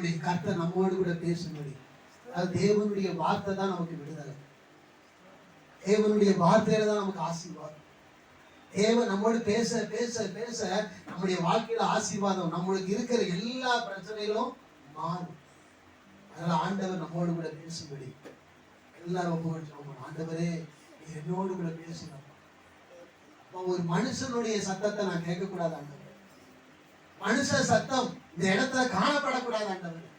பேசும்படி, கர்த்தர் நம்மோடு கூட பேசும்படி. அது தேவனுடைய வார்த்தை தான் நமக்கு விடுதலை. தேவனுடைய வார்த்தையில தான் நமக்கு ஆசீர்வாதம். தேவன் நம்மோடு பேச பேச பேச நம்முடைய வாழ்க்கையில ஆசீர்வாதம், நம்மளுக்கு இருக்கிற எல்லா பிரச்சனைகளும் மாறும். அதனால ஆண்டவர் நம்மோடு கூட பேசும்படி எல்லாரும் ஒப்புக்கொள்கிறோம். ஆண்டவரே என்னோடு கூட பேசணும். ஒரு மனுஷனுடைய சத்தத்தை நான் கேட்கக்கூடாது ஆண்டவர். மனுஷ சத்தம் இந்த இடத்துல காணப்படக்கூடாது ஆண்டவர்.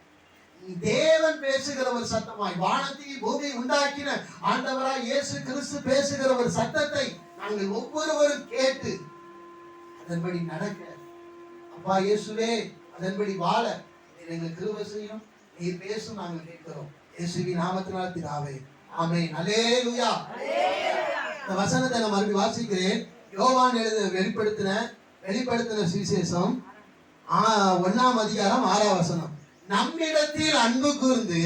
தேவன் பேசுகிற ஒரு சத்தமாய், வானத்தையும் பூமியை உண்டாக்கின ஆண்டவராய் இயேசு கிறிஸ்து பேசுகிற ஒரு சத்தத்தை நாங்கள் ஒவ்வொருவரும் கேட்டு அதன்படி நடக்க, அப்பா இயேசுவே அதன்படி வாழ எங்களுக்கு கிருபை செய்யும். நீர் பேசும் நாங்கள் கேட்கிறோம். இயேசுவின் நாமத்தினால் பிதாவே, ஆமென். அல்லேலூயா. இந்த வசனத்தை நான் மறுபடியும் வாசிக்கிறேன். யோவான் வெளிப்படுத்தின சுவிசேஷம் 1ஆம் அதிகாரம் 6ஆம் வசனம். நம்மிடத்தில் அன்பு கூர்ந்து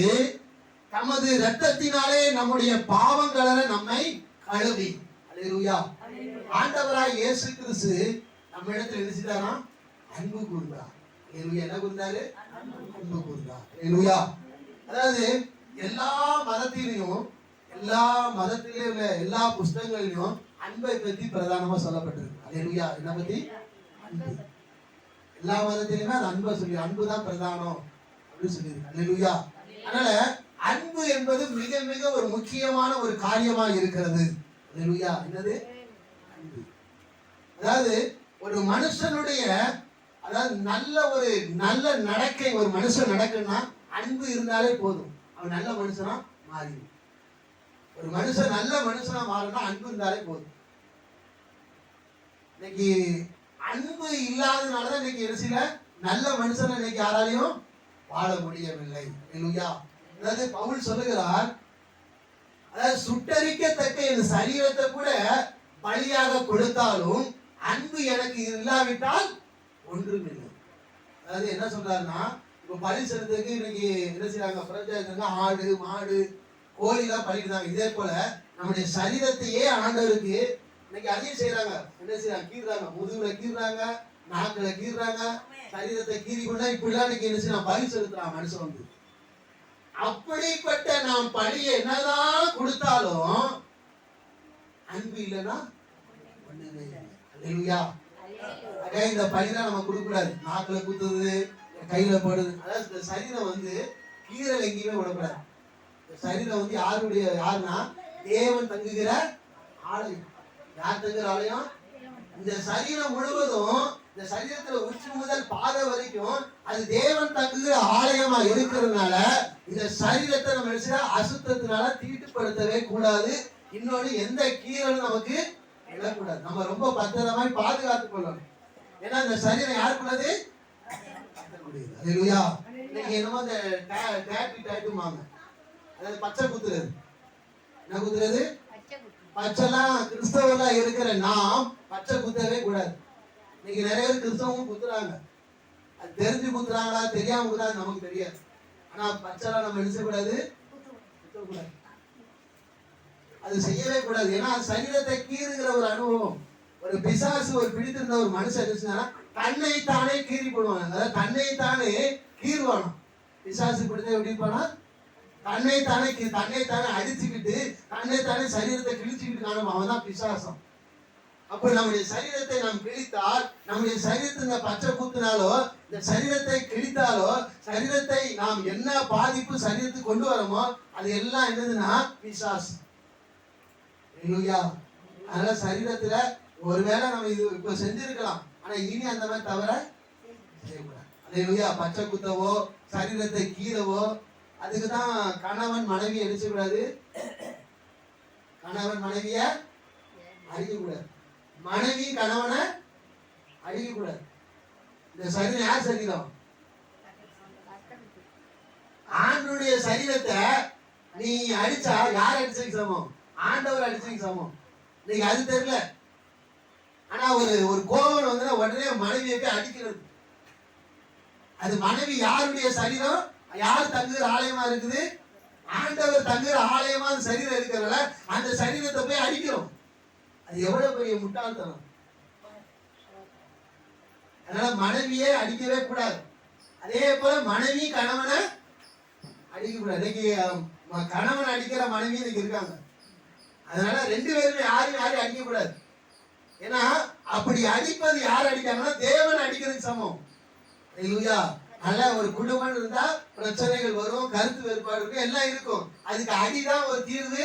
தமது இரத்தத்தினாலே நம்முடைய பாவங்களை நம்மை கழுவி. அல்லேலூயா. ஆண்டவராய் இயேசு கிறிஸ்து நம்மிடத்தில் என்ன செய்தாரா? அன்பு கூர்ந்தார். அல்லேலூயா. என்ன கூர்ந்தாரு? அன்பு கூர்ந்தார். அல்லேலூயா. அதாவது எல்லா மதத்திலையும் உள்ள எல்லா புஸ்தகங்களிலும் அன்பை பற்றி பிரதானமா சொல்லப்பட்டிருக்கு. அல்லேலூயா. என்ன பத்தி? அன்பு. எல்லா மதத்திலுமே அது அன்பை சொல்லி, அன்புதான் பிரதானம் அப்படின்னு சொல்லியிருக்கு. அல்லேலூயா. அதனால அன்பு என்பது மிக மிக ஒரு முக்கியமான ஒரு காரியமா இருக்கிறது. அல்லேலூயா. என்னது? அன்பு. அதாவது ஒரு மனுஷனுடைய, அதாவது நல்ல நடக்கை ஒரு மனுஷன் நடக்குன்னா அன்பு இருந்தாலே போதும், அவன் நல்ல மனுஷனா மாறிடும். ஒரு மனுஷன் நல்ல மனுஷனா மாறணும்னா அன்பு இருந்தாலே போதும். இன்னைக்கு அன்பு இல்லாதனாலதான் இன்னைக்கு ஒரு சில நல்ல மனுஷன் இன்னைக்கு யாராலையும் வாழ முடியவில்லை. அல்லேலூயா. அதாவது பவுல் சொல்லுகிறார், அதாவது சுட்டரிக்கத்தக்க இந்த சரீரத்தை கூட பலியாக கொடுத்தாலும் அன்பு எனக்கு இல்லாவிட்டால் ஒன்றும் இல்லை. அதாவது என்ன சொல்றாருன்னா, இப்ப பலி செலுத்துறதுக்கு இன்னைக்கு என்ன செய்யறாங்க? பிரஜாங்க ஆடு மாடு கோழி எல்லாம் பலிக்கிறாங்க. இதே போல நம்முடைய சரீரத்தையே ஆண்டவருக்கு இன்னைக்கு அதையும் செய்யறாங்க. என்ன செய்யறாங்க? கீறாங்க, முதுகுல கீறாங்க, நாக்குல கீறாங்க, சரீரத்தை கீறி கொண்டா இப்படிலாம் இன்னைக்கு என்ன செய்யலாம்? பலி செலுத்துறாங்க மனுஷன் வந்து. அப்படிப்பட்ட நாம் பலியை என்னதான் கொடுத்தாலும் அன்பு இல்லைன்னா ஒண்ணுமே இல்லை. அல்லேலூயா. இந்த பலிதான் நம்ம கொடுக்க கூடாது. நாக்குல குத்துறது, கையில போடுறது. அதாவது இந்த சரீரம் வந்து கீரல் எங்கேயுமே விடக்கூடாது. சரீரம் வந்து யாருன்னா தேவன் தங்குகிற ஆலயம். யார் தங்குகிற ஆலயம்? இந்த சரீரம் முழுவதும், இந்த சரீரத்துல உச்சி முதல் பாதை வரைக்கும் அது தேவன் தங்குகிற ஆலயமா இருக்கிறதுனால இந்த சரீரத்தை நம்ம அசுத்தத்தினால தீட்டுப்படுத்தவே கூடாது. இன்னொன்னு எந்த கீரலும் நமக்கு விடக்கூடாது. நம்ம ரொம்ப பத்திரமாய் பாதுகாத்துக் கொள்ளணும். ஏன்னா இந்த சரீரம் யாருக்குள்ளது? அல்லேலூயா. இன்னைக்கு என்னமோ இந்த டேட்டுமாங்க, அதாவது பச்சை குத்துறது. என்ன குத்துறது? பச்சைலாம் கிறிஸ்தவர்களா இருக்கிற நாம் பச்சை குத்தவே கூடாது. இன்னைக்கு நிறைய பேர் கிறிஸ்தவங்க குத்துறாங்க. அது தெரிஞ்சு குத்துறாங்களா தெரியாம குத்துறாங்க நமக்கு தெரியாது. ஆனா பச்சைலாம் நம்ம எழுதக்கூடாது, குத்தக்கூடாது. அது செய்யவே கூடாது. ஏன்னா சரீரத்தை கீறுகிற ஒரு அனுபவம். ஒரு பிசாசு ஒரு பிடித்திருந்த ஒரு மனுஷன் இருந்துச்சுன்னா தன்னை தானே கீறி போடுவாங்க. அதாவது தன்னை தானே கீறுவானோ. பிசாசு பிடித்த எப்படி போனா தன்னை தானே அடிச்சுக்கிட்டு தன்னை தானே சரீரத்தை கிழிச்சுக்கிட்டு காணும். அவன் தான் பிசாசம். அப்ப நம்முடைய சரீரத்தை நாம் கிழித்தால், நம்முடைய சரீரத்தை இந்த பச்சை குத்தினாலோ, இந்த சரீரத்தை கிழித்தாலோ, சரீரத்தை நாம் என்ன பாதிப்பு சரீரத்துக்கு கொண்டு வரோமோ அது எல்லாம் என்னதுன்னா பிசாசு. அதனால சரீரத்துல ஒருவேளை நம்ம இது இப்ப செஞ்சிருக்கலாம், ஆனா இனி அந்த மாதிரி தவிர செய்யக்கூடாது. அல்லேலூயா. பச்சை குத்தவோ சரீரத்தை கீறவோ, அதுக்குதான் கணவன் மனைவி அடிச்சக்கூடாது, கணவன் மனைவிய அடிக்கக்கூடாது, மனைவி கணவனை அடிக்கக்கூடாது. இந்த சரீரம் யார் சரீரம்? ஆண்டுடைய சரீரத்தை நீ அடிச்சா யார் அடிச்சதுக்கு சமம்? ஆண்டவர் அடிச்சதுக்கு சமம். நீங்க அது தெரியல. ஆனா ஒரு கோபம் வந்து உடனே மனைவியை போய் அடிக்கிறது. அது மனைவி யாருடைய சரீரம்? யார் தங்குகிற ஆலயமா இருக்குது? ஆண்டவர் தங்குகிற ஆலயமா அந்த சரீரம் இருக்கிறதுல அந்த சரீரத்தை போய் அடிக்கிறோம். அது எவ்வளவு பெரிய முட்டாள்தனம். அதனால மனைவியே அடிக்கவே கூடாது. அதே போல மனைவி கணவனை அடிக்கக்கூடாது. இன்னைக்கு கணவன் அடிக்கிற மனைவி இன்னைக்கு இருக்காங்க. அதனால 2 பேருமே யாரையும் அடிக்கக்கூடாது. ஏன்னா அப்படி அடிப்பது யார் அடிக்காங்கன்னா தேவன் அடிக்கிறதுக்கு சமம். இல்லையா? நல்ல ஒரு குடும்பம் இருந்தா பிரச்சனைகள் வரும், கருத்து வேறுபாடு இருக்கும், எல்லாம் இருக்கும். அதுக்கு அடிதான் ஒரு தீர்வு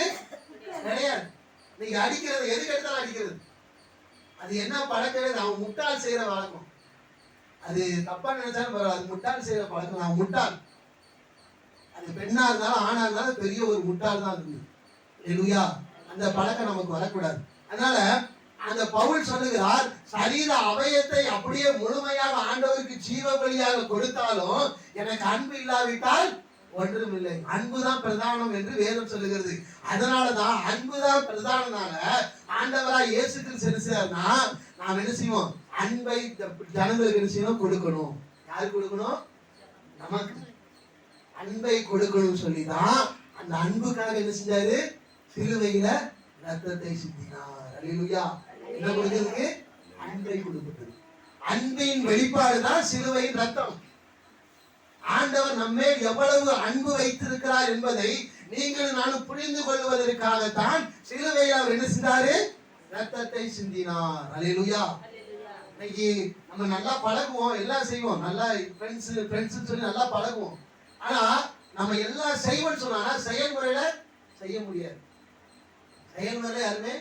கிடையாது. நீங்க அடிக்கிறது எதுக்கு எடுத்தாலும் அடிக்கிறது. அது என்ன பழக்கம்? அவன் முட்டாள் செய்யற வழக்கம். அது தப்பா நினைச்சாலும் பரவாயில்ல, அது முட்டாள் செய்யற பழக்கம். அவன் முட்டாள். அது பெண்ணா இருந்தாலும் ஆணா இருந்தாலும் பெரிய ஒரு முட்டாள் தான் இருக்கு. இல்லையா? அந்த பழக்கம் நமக்கு வரக்கூடாது. அதனால அந்த பவுல் சொல்லுகிறார், சரீர அவயத்தை அப்படியே முழுமையாக ஆண்டவருக்கு ஜீவ பலியாக கொடுத்தாலும் எனக்கு அன்பு இல்லாவிட்டால் ஒன்றும் இல்லை. அன்புதான் பிரதானம் என்று வேதம் சொல்லுகிறது. அதனாலதான் அன்புதான் பிரதானனால ஆண்டவராய் இயேசு கிறிஸ்து என்ன செய்யறாருன்னா, நாம் என்ன செய்வோம்? அன்பை ஜனங்களுக்கு என்ன செய்யணும்? கொடுக்கணும். யாருக்கு கொடுக்கணும்? நமக்கு அன்பை கொடுக்கணும் சொல்லிதான் அந்த அன்புக்காக என்ன செஞ்சாரு? சிலுவையில ரத்தத்தை சிந்தினார். அல்லேலூயா. என்ன கொடுக்கிறதுக்கு? அன்பை கொடுக்கிறது. அன்பின் வெளிப்பாடுதான் சிலுவையின் ரத்தம். ஆண்டவர் நம்மே எவ்வளவு அன்பு வைத்திருக்கிறார் என்பதை நீங்கள் நானும் புரிந்து கொள்வதற்காகத்தான் சிலுவையில் அவர் என்ன செஞ்சாரு? ரத்தத்தை சிந்தினார். அல்லேலூயா. இன்னைக்கு நம்ம நல்லா பழகுவோம், எல்லாம் செய்வோம், நல்லா ஃப்ரெண்ட்ஸ் சொல்லி நல்லா பழகுவோம். ஆனா நம்ம எல்லாம் செய்வோம்னு சொன்னா செயல்முறையில செய்ய முடியாது. செயல்முறை யாருமே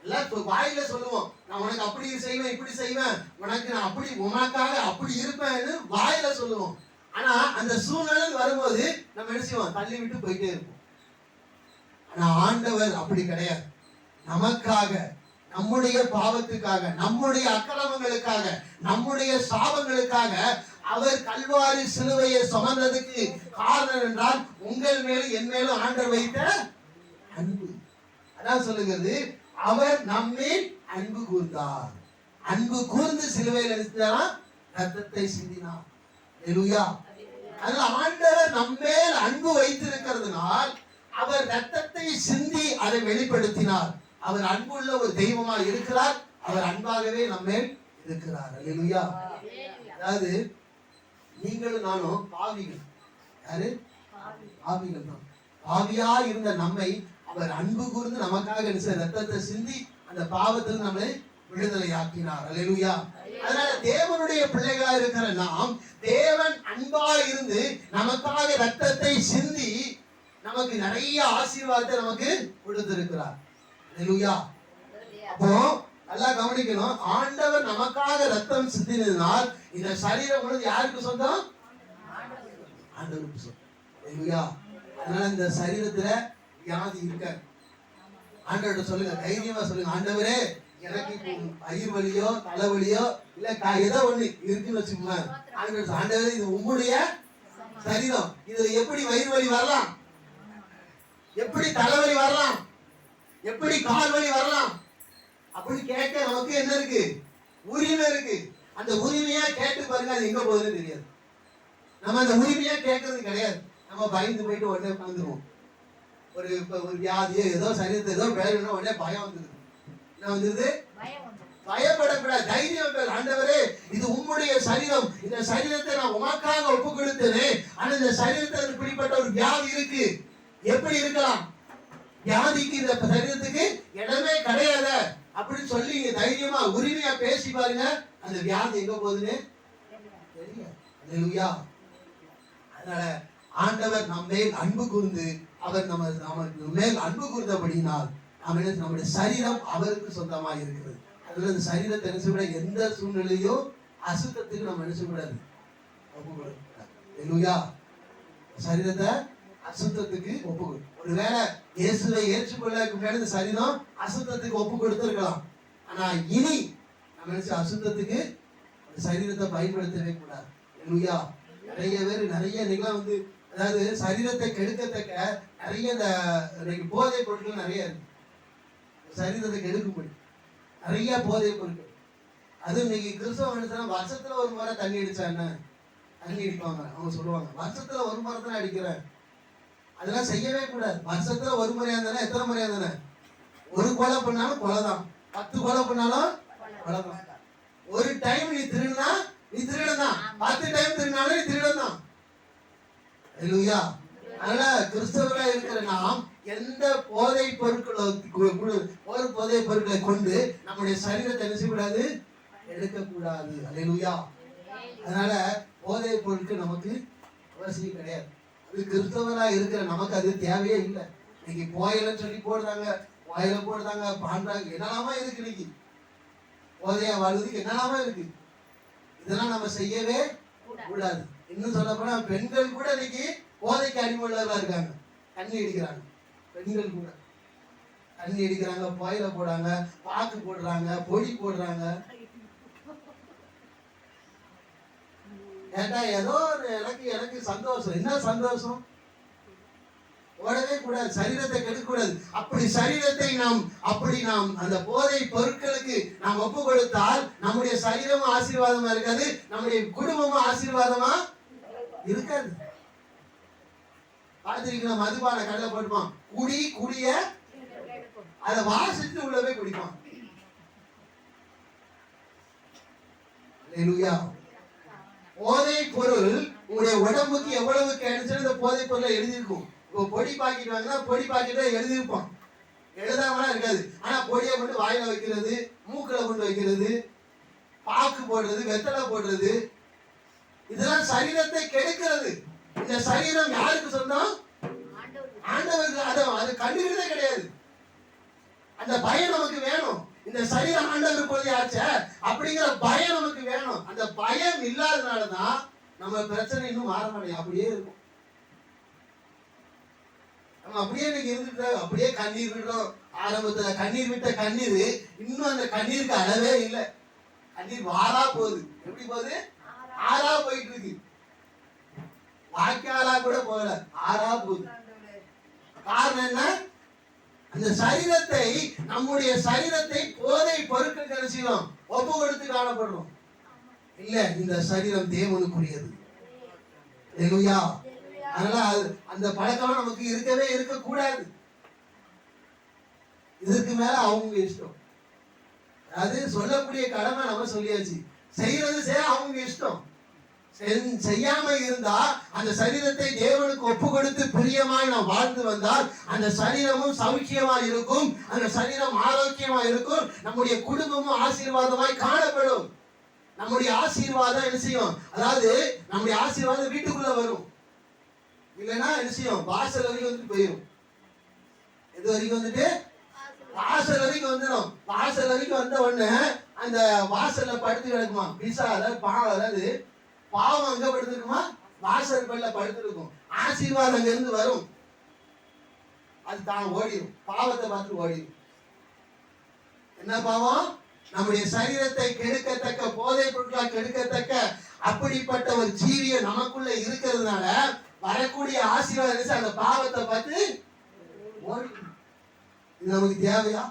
எல்லாம் வாயில சொல்லுவோம், நான் உனக்கு அப்படி செய்வேன், இப்படி செய்வேன், உனக்கு நான் அப்படி உனக்காக அப்படி இருப்பேன்னு வாயில சொல்லுவோம். ஆனா அந்த சூழ்நிலை வரும்போது நம்ம என்ன செய்வோம்? தள்ளி விட்டு போயிட்டே இருப்போம். ஆனா ஆண்டவர் அப்படி கிடையாது. நமக்காக, நம்முடைய பாவத்துக்காக, நம்முடைய அக்கிரமங்களுக்காக, நம்முடைய சாபங்களுக்காக அவர் கல்வாரி சிலுவையை சுமந்ததுக்கு காரணம் என்றால் உங்கள் மேலும் என் மேலும் ஆண்டவர் வைத்த அன்பு. அதான் சொல்லுகிறது, அவர் நம்மேல் அன்பு கூர்ந்தார். அன்பு கூர்ந்து சிலுவையில் எடுத்தார், ரத்தத்தை சிந்தினார். அல்லேலூயா. அதனால ஆண்டவர் நம்மேல் அன்பு வைத்திருக்கிறதுனால் அவர் ரத்தத்தை சிந்தி அதை வெளிப்படுத்தினார். அவர் அன்புள்ள ஒரு தெய்வமா இருக்கிறார். அவர் அன்பாகவே நம்மேல் இருக்கிறார். அல்லேலூயா. அதாவது நீங்களும் நானும் பாவிகள். யாரு? பாவிகள் தான். பாவியா இருந்த நம்மை அவர் அன்பு கூர்ந்து நமக்காக ரத்தத்தை சிந்தி அந்த பாவத்தில் நம்மை விடுதலை ஆக்கினார். அல்லேலூயா. அதனால தேவனுடைய பிள்ளைகளா இருக்கிற நாம், தேவன் அன்பா இருந்து நமக்காக ரத்தத்தை சிந்தி நமக்கு நிறைய ஆசீர்வாதத்தை நமக்கு கொடுத்திருக்கிறார். அல்லேலூயா. அப்போ நல்லா கவனிக்கணும், ஆண்டவர் நமக்காக ரத்தம் சிந்தினால் இந்த சரீரம் முழுது யாருக்கு சொந்தம்? ஆண்டவருக்கு சொந்தம். அல்லேலூயா. அதனால இந்த சரீரத்துல வியாதி இருக்க ஆண்டவர்கிட்ட சொல்லுங்க, தைரியமா சொல்லுங்க, ஆண்டவரே எனக்கு வயிறு வலியோ தலைவலியோ இல்ல ஏதோ ஒண்ணு இருக்குன்னு வச்சுக்கோங்க. ஆண்டவரே இது உங்களுடைய சரீரம், இதுல எப்படி வயிறு வலி வரலாம், எப்படி தலைவலி வரலாம், எப்படி கால் வலி வரலாம் அப்படி கேட்க நமக்கு என்ன இருக்கு? உரிமை இருக்கு. அந்த உரிமையா கேட்டு பாருங்க, அது எங்க போகுதுன்னு தெரியாது. நம்ம அந்த உரிமையா கேட்கறது கிடையாது. நம்ம பயந்து போயிட்டு உடனே உட்காந்துருவோம். ஒரு வியாதியோ ஏதோ சரீரத்தை ஏதோ விளையாடணும், உடனே பயம் வந்துருது. என்ன வந்துருது? பயப்படக்கூடாது, தைரியம். ஆண்டவரே இது உம்முடைய சரீரம், இந்த சரீரத்தை நான் உமக்காக ஒப்பு கொடுத்தேனே, ஆனா இந்த சரீரத்தில் இப்படிப்பட்ட ஒரு வியாதி இருக்கு, எப்படி இருக்கலாம்? வியாதிக்கு இந்த சரீரத்துக்கு இடமே கிடையாது அப்படின்னு சொல்லி தைரியமா உரிமையா பேசி பாருங்க, அந்த வியாதி எங்க போகுதுன்னு தெரியும். அல்லேலூயா. அதனால ஆண்டவர் நம்ம மேல் அன்பு கூர்ந்து அவர் நம்ம மேல் அன்பு கூர்ந்தபடினால் நம்முடைய சரீரம் அவருக்கு சொந்தமாக இருக்கிறது. அதுல இந்த சரீரத்தை நினைச்சக்கூட எந்த சூழ்நிலையோ அசுத்தத்துக்கு நம்ம நினைச்சக்கூடாது. அல்லேலூயா. சரீரத்தை அசுத்தத்துக்கு ஒப்பு. ஒருவேளை இயேசுவை ஏற்றுக்கொள்ள முன்னாடி இந்த சரீரம் அசுத்தத்துக்கு ஒப்பு கொடுத்திருக்கலாம். ஆனா இனி நம்ம நினைச்ச அசுத்தத்துக்கு சரீரத்தை பயன்படுத்தவே கூடாது. அல்லேலூயா. நிறைய பேர் நிறைய நிகழ்வு அதாவது சரீரத்தை கெடுக்கத்தக்க நிறைய இந்த போதை பொருட்கள் நிறைய இருக்கு. சரீரத்தை கெடுக்கும்படி நிறைய போதை பொருட்கள். அது இன்னைக்கு கிறிஸ்தவ மனுஷனா வருஷத்துல ஒரு முறை தண்ணி அடிச்சா என்ன? தண்ணி அடிப்பாங்க. அவங்க சொல்லுவாங்க, வருஷத்துல ஒரு முறை தானே அடிக்கிறேன். அதெல்லாம் செய்யவே கூடாது. வருஷத்துல ஒரு முறையா இருந்தானே, எத்தனை முறையா இருந்தானே? ஒரு கொலை பண்ணாலும் கொலை தான், 10 கொலை பண்ணாலும் கொலை தான். ஒரு டைம் நீ திருடுனா நீ திருடன் தான். 10 டைம் திருடினாலும் நீ திருடன் தான். அல்லேலூயா. அதனால கிறிஸ்தவர்களா இருக்கிற நாம் எந்த போதை பொருட்களை கொண்டு நம்முடைய சரீரத்தை என்ன செய்யக்கூடாது, எடுக்கக்கூடாது. அல்லேலூயா. அதனால போதை பொருட்கள் நமக்கு அவசியம் கிடையாது. அது கிறிஸ்தவரா இருக்கிற நமக்கு அது தேவையே இல்லை. இன்னைக்கு போயிலன்னு சொல்லி போடுறாங்க, வாயில போடுறாங்க, பாடுறாங்க, என்னெல்லாமா இருக்கு. இன்னைக்கு போதையா வாழ்வதுக்கு என்னெல்லாமா இருக்கு. இதெல்லாம் நம்ம செய்யவே கூடாது. இன்னும் சொல்ல போனா பெண்கள் கூட இன்னைக்கு போதைக்கு அடிமையுள்ளவர்களா இருக்காங்க. தண்ணி அடிக்கிறாங்க, பெண்கள் கூட தண்ணி அடிக்கிறாங்க, போயில போடுறாங்க, பாக்கு போடுறாங்க, பொடி போடுறாங்க. கேட்டா ஏதோ எனக்கு சந்தோஷம். என்ன சந்தோஷம்? ஓடவே கூடாது, சரீரத்தை கெடுக்க கூடாது. அப்படி சரீரத்தை நாம் அந்த போதை பொருட்களுக்கு நாம் ஒப்பு கொடுத்தால் நம்முடைய சரீரமும் ஆசீர்வாதமா இருக்காது, நம்முடைய குடும்பமும் ஆசீர்வாதமா இருக்காது. பார்த்திருக்கீங்களா? மதுபான கடலை போட்டுப்பான், குடிய அதை வாசிட்டு உள்ளவே குடிப்பான். அல்லேலூயா. போதை பொருள் உங்களுடைய உடம்புக்கு எவ்வளவு கேடுச்சு இந்த போதை பொருளை எழுதியிருக்கும். இப்போ பொடி பாக்கெட் வாங்கினா பொடி பாக்கெட்டை எழுதியிருப்பான், எழுதாமலாம் இருக்காது. ஆனா பொடியை கொண்டு வாயில வைக்கிறது, மூக்கில கொண்டு வைக்கிறது, பாக்கு போடுறது, வெத்தலை போடுறது, இதெல்லாம் சரீரத்தை கெடுக்கிறது. இந்த சரீரம் யாருக்கு சொந்தம்? ஆண்டவருக்கு. அது கண்டுகிறதே கிடையாது. அந்த பயம் நமக்கு வேணும். இந்த சரீரம் ஆண்டவர் கொள்ளையாச்ச அப்படிங்கிற பயம் நமக்கு வேணும். அந்த பயம் இல்லாதனாலதான் நம்ம பிரச்சனை இன்னும் மாற மாட்டேங்குது, அப்படியே இருக்கும். நம்ம அப்படியே இருந்துட்டு அப்படியே கண்ணீர் விடுறோம். ஆரம்பத்துல கண்ணீர் விட்ட கண்ணீர் இன்னும் அந்த கண்ணீருக்கு அளவே இல்லை. கண்ணீர் வாரா போகுது. எப்படி போகுது? ஆறா போயிட்டு இருக்கு. வாய்க்காலா கூட போகல, ஆறா போகுது. காரணம் என்ன? அந்த சரீரத்தை, நம்முடைய சரீரத்தை போதை பொருட்கள் செய்வோம், ஒப்பு கொடுத்து காணப்படுறோம். இல்ல, இந்த சரீரம் தேவனுக்குரியது. அல்லேலூயா. அதனால அந்த பழக்கம் நமக்கு இருக்க கூடாது. இதற்கு மேல அவங்க இஷ்டம். அது சொல்லக்கூடிய கடமை நம்ம சொல்லியாச்சு. செய்யறது அவங்க இஷ்டம். செய்யாம இருந்தா அந்த சரீரத்தை தேவனுக்கு ஒப்பு கொடுத்து பிரியமாய் நாம் வாழ்ந்து வந்தால் அந்த சரீரமும் சௌக்கியமா இருக்கும், அந்த சரீரம் ஆரோக்கியமா இருக்கும், நம்முடைய குடும்பமும் ஆசீர்வாதமாய் காணப்படும். நம்முடைய ஆசீர்வாதம் என்ன செய்யும்? அதாவது நம்முடைய ஆசீர்வாதம் வீட்டுக்குள்ள வரும். இல்லைன்னா என்ன செய்யும்? வாசல் வரைக்கும் வந்துட்டு போயிடும். எது வரைக்கும் வந்துட்டு? வாசல் வரைக்கும் வந்துடும். வாசல் வரைக்கும் வந்த உடனே அந்த வாசல்ல படுத்து கிடக்குமா பிசா, அதாவது பாவம் அங்க படுத்துருக்குமா, வாசல் பல்ல படுத்துருக்கும். ஆசீர்வாதம் அங்க இருந்து வரும், அது தான் ஓடிடும். பாவத்தை பார்த்து ஓடிடும். என்ன பாவம்? நம்முடைய சரீரத்தை கெடுக்கத்தக்க, போதை பொருட்களாக கெடுக்கத்தக்க அப்படிப்பட்ட ஒரு ஜீவிய நமக்குள்ள இருக்கிறதுனால வரக்கூடிய ஆசீர்வாதம் அந்த பாவத்தை பார்த்து ஓடிடும். இது நமக்கு தேவையா?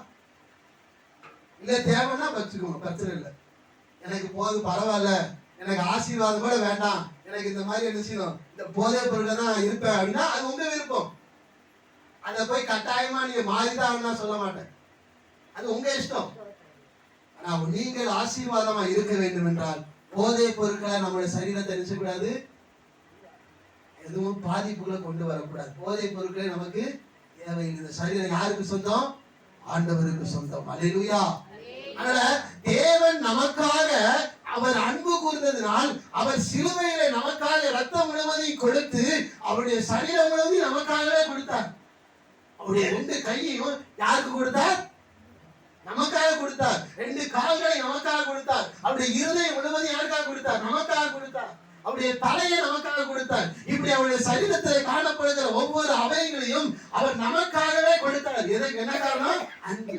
இல்ல தேவைன்னா வச்சுக்கோங்க, பிரச்சனை இல்லை. எனக்கு போது, பரவாயில்ல, எனக்கு ஆசீர்வாதம் கூட வேண்டாம், எனக்கு இந்த மாதிரி என்ன செய்யணும், இந்த போதை பொருளை தான் இருப்பேன் அப்படின்னா அது உங்க விருப்பம். அதை போய் கட்டாயமா நீங்க மாறிதான் நான் சொல்ல மாட்டேன், அது உங்க இஷ்டம். ஆனா நீங்கள் ஆசீர்வாதமா இருக்க வேண்டும் என்றால் போதை பொருட்களை நம்முடைய சரீரத்தை நினைச்சக்கூடாது, எதுவும் பாதிப்புகளை கொண்டு வரக்கூடாது. போதை பொருட்களை நமக்கு தேவையில்லை. இந்த சரீரம் யாருக்கு சொந்தம்? ஆண்டவருக்கு சொந்தம். அல்லேலூயா. அதனால தேவன் நமக்காக அவர் அன்பு கூர்ந்ததினால் அவர் சிலுவையிலே நமக்காக ரத்தம் முழுவதையும் கொடுத்து அவருடைய சரீரம் முழுவதையும் நமக்காகவே கொடுத்தார். அவருடைய 2 கையையும் யாருக்கு கொடுத்தார்? நமக்காக கொடுத்தார். 2 கால்களை நமக்காக கொடுத்தார். அவருடைய இருதயம் முழுவதையும் யாருக்காக கொடுத்தார்? நமக்காக கொடுத்தார். அவருடைய தலையை நமக்காக கொடுத்தார். இப்படி அவருடைய சரீரத்தில் காணப்படுகிற ஒவ்வொரு அவயங்களையும் அவர் நமக்காகவே கொடுத்தார். எதற்கு? என்ன காரணம்? அன்பு.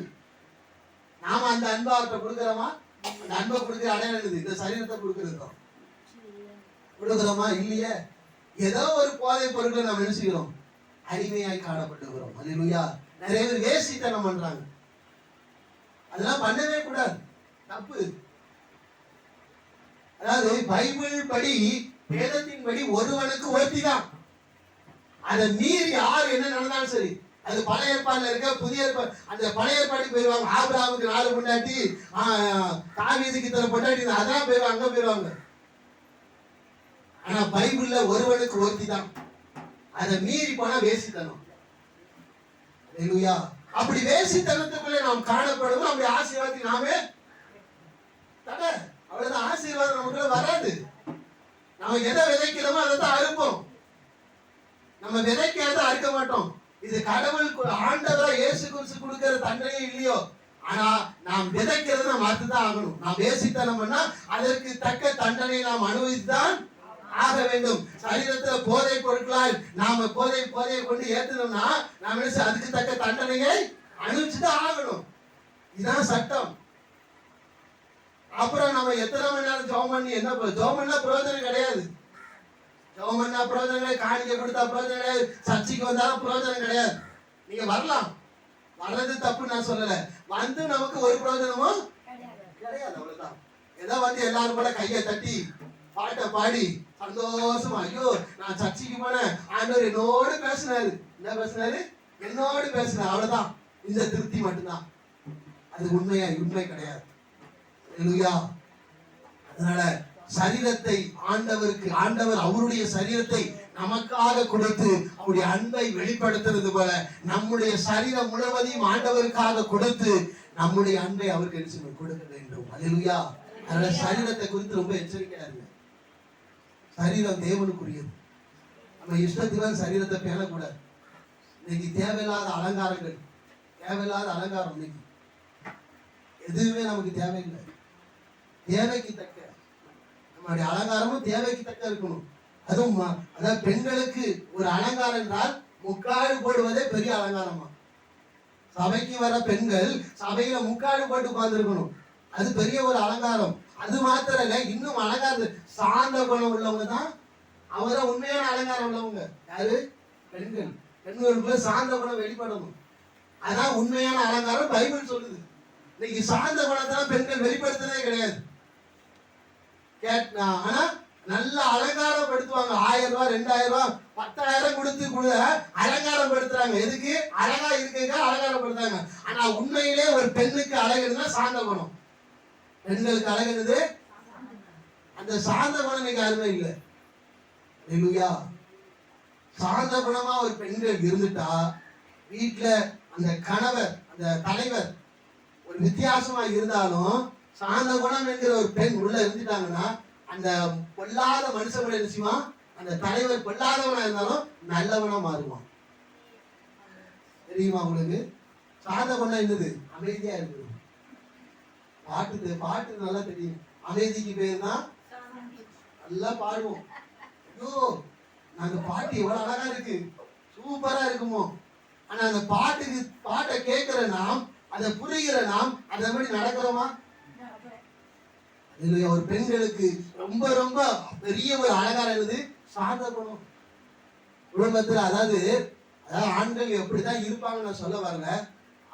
நாம அந்த அன்பை அவர்கிட்ட கொடுக்கிறோமா? அந்த அன்பை கொடுக்கிற அடையாளம் இந்த சரீரத்தை கொடுக்கிறோமா? இல்லையே. ஏதோ ஒரு போதை பொருட்களை நாம் என்ன செய்கிறோம்? அடிமையாய் காணப்பட்டுகிறோம். அல்லேலூயா. நிறைய பேர் வேசித்தனம் பண்றாங்க. அதெல்லாம் பண்ணவே கூடாது, தப்பு. அதாவது பைபிள் படி, வேதத்தின் படி ஒருவனுக்கு ஒருத்திதான். அதை மீறி யார் என்ன நடந்தாலும் சரி, அது பழைய ஏற்பாடுல இருக்க, புதிய ஏற்பாடு, அந்த பழைய ஏற்பாடு போயிருவாங்க. ஆபிரகாமுக்கு 4 பொண்டாட்டி, தாவீதுக்கு இத்தனை பொண்டாட்டி, அதான் போயிருவாங்க, அங்க போயிருவாங்க. ஆனா பைபிள்ல ஒருவனுக்கு ஒருத்தி தான். அதை மீறி போனா வேசித்தனம். அல்லேலூயா. அப்படி வேசித்தனத்துக்குள்ளே நாம் காணப்படுவோம். அப்படி ஆசீர்வாதத்துக்கு நாமே தடை. அவ்வளவுதான், ஆசீர்வாதம் நமக்குள்ள வராது. நம்ம எதை விதைக்கிறோமோ அதை தான் அறுப்போம். நம்ம விதைக்கிறத அறுக்க மாட்டோம். இது கடவுள் ஆண்டவரா இயேசு கிறிஸ்து கொடுக்கிற தண்டனை இல்லையோ, ஆனா நாம் விதைக்கிறத நாம் அறுத்துதான் ஆகணும். நாம் வேசித்தனம் பண்ணா அதற்கு தக்க தண்டனை நாம் அனுபவித்துதான் ஆக வேண்டும். சரீரத்துல போதை பொருட்களால் நாம போதையை கொண்டு ஏத்துனோம்னா நாம அதுக்கு தக்க தண்டனையை அனுபவிச்சுதான் ஆகணும். இதுதான் சட்டம். அப்புறம் நம்ம எத்தனை மணி நேரம் ஜெபம் பண்ணி என்ன ஜெபம் பண்ணா பிரயோஜனம் கிடையாது. ஜெபம் பண்ணா பிரயோஜனம் கிடையாது, காணிக்கை கொடுத்தா பிரயோஜனம் கிடையாது, சர்ச்சைக்கு வந்தாலும் பிரயோஜனம் கிடையாது. நீங்க வரலாம், வர்றது தப்பு நான் சொல்லல, வந்து நமக்கு ஒரு பிரயோஜனமும் கிடையாது. அவ்வளவுதான். ஏதோ வந்து எல்லாரும் போல கையை தட்டி பாட்டை பாடி சந்தோஷமா, ஐயோ நான் சர்ச்சைக்கு போனேன், ஆண்டவர் என்னோடு பேசினாரு. என்ன பேசினாரு? என்னோடு பேசினார். அவ்வளவுதான். இந்த திருப்தி மட்டும்தான். அது உண்மை கிடையாது. அல்லேலூயா. அதனால சரீரத்தை ஆண்டவர் அவருடைய சரீரத்தை நமக்காக கொடுத்து அவருடைய அன்பை வெளிப்படுத்துறது போல நம்முடைய சரீரம் முழுவதையும் ஆண்டவருக்காக கொடுத்து நம்முடைய அன்பை அவருக்கு கொடுக்க வேண்டும். அல்லேலூயா. அதனால சரீரத்தை குறித்து ரொம்ப எச்சரிக்கையா இருங்க. சரீரம் தேவனுக்குரியது. நம்ம இஷ்டத்துக்கு சரீரத்தை பேணக்கூடாது. இன்னைக்கு தேவையில்லாத அலங்காரம் இன்னைக்கு எதுவுமே நமக்கு தேவையில்லை. தேவைக்கு தக்க நம்மளுடைய அலங்காரமும் தேவைக்கு தக்க இருக்கணும். அதுவும் அதாவது பெண்களுக்கு ஒரு அலங்காரம் என்றால் முக்காடு போடுவதே பெரிய அலங்காரமா. சபைக்கு வர பெண்கள் சபையில முக்காடு போட்டு உட்கார்ந்துருக்கணும். அது பெரிய ஒரு அலங்காரம். அது மாத்திரம் இல்ல, இன்னும் அலங்காரம் சார்ந்த குணம் உள்ளவங்க தான் அவரை உண்மையான அலங்காரம் உள்ளவங்க. யாரு? பெண்கள். பெண்களுக்குள்ள சார்ந்த குணம் வெளிப்படணும். அதான் உண்மையான அலங்காரம் பைபிள் சொல்லுது. இன்னைக்கு சார்ந்த குணத்தெல்லாம் பெண்கள் வெளிப்படுத்துறதே கிடையாது. ஆனா நல்ல அலங்காரப்படுத்துவாங்க. 1000 ரூபாய் 2000 ரூபாய் 10,000 கொடுத்து கூட அலங்காரப்படுத்துறாங்க. எதுக்கு? அழகா இருக்குங்க அலங்காரப்படுத்துறாங்க. ஆனா உண்மையிலே ஒரு பெண்ணுக்கு அழகுன்னா சார்ந்த குணம், பெண்களுக்கு அழகுது அந்த சார்ந்த குணம். இன்னைக்கு அருமை இல்லை. அல்லேலூயா. சார்ந்த குணமா ஒரு பெண்கள் இருந்துட்டா வீட்டுல அந்த கணவர் அந்த தலைவர் ஒரு வித்தியாசமா இருந்தாலும் சார்ந்த குணம் என்கிற ஒரு பெண் உள்ள இருந்துட்டாங்கன்னா அந்த பொல்லாத மனுஷன் என்ன செய்வான்? அந்த தலைவர் பொல்லாதவனா இருந்தாலும் நல்லவனா மாறுவான். தெரியுமா உங்களுக்கு? சார்ந்த குணம் என்னது? அமைதியா இருக்குது. பாட்டு நல்லா தெரியும். அமைதிக்கு பேர் தான் நல்லா பாடுவோம். ஐயோ அந்த பாட்டு எவ்வளவு அழகா இருக்கு, சூப்பரா இருக்குமோ. ஆனா அந்த பாட்டை கேட்கிற நாம், அதை புரிகிற நாம் அதை மாதிரி நடக்கிறோமா? ஒரு பெண்களுக்கு ரொம்ப ரொம்ப பெரிய ஒரு அலங்காரம் என்னது? சார்ந்த குணம். குடும்பத்துல அதாவது ஆண்கள் எப்படிதான் இருப்பாங்க நான் சொல்ல வரல.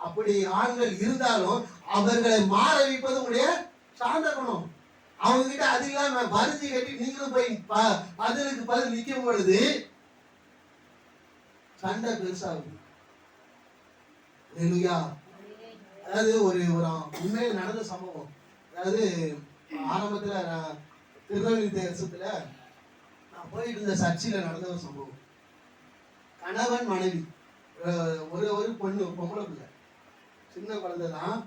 அப்படி ஆண்கள் இருந்தாலும் அவர்களை மாற வைப்பது உங்களுடைய சார்ந்த குணம். அவங்க கிட்ட அது இல்லாம வரிஞ்சு கட்டி நீங்களும் போய் பதிலுக்கு பதில் நிற்கும் பொழுது சண்டை பெருசாகும். அதாவது ஒரு உண்மையில நடந்த சம்பவம். அதாவது ஆரம்பத்துல திருநெல்வேலி தேசத்துல நான் போயிட்டு இருந்த சர்ச்சில் நடந்த ஒரு சம்பவம். கணவன் மனைவி ஒரு பொம்பளை பிள்ளை, சின்ன குழந்தை தான்.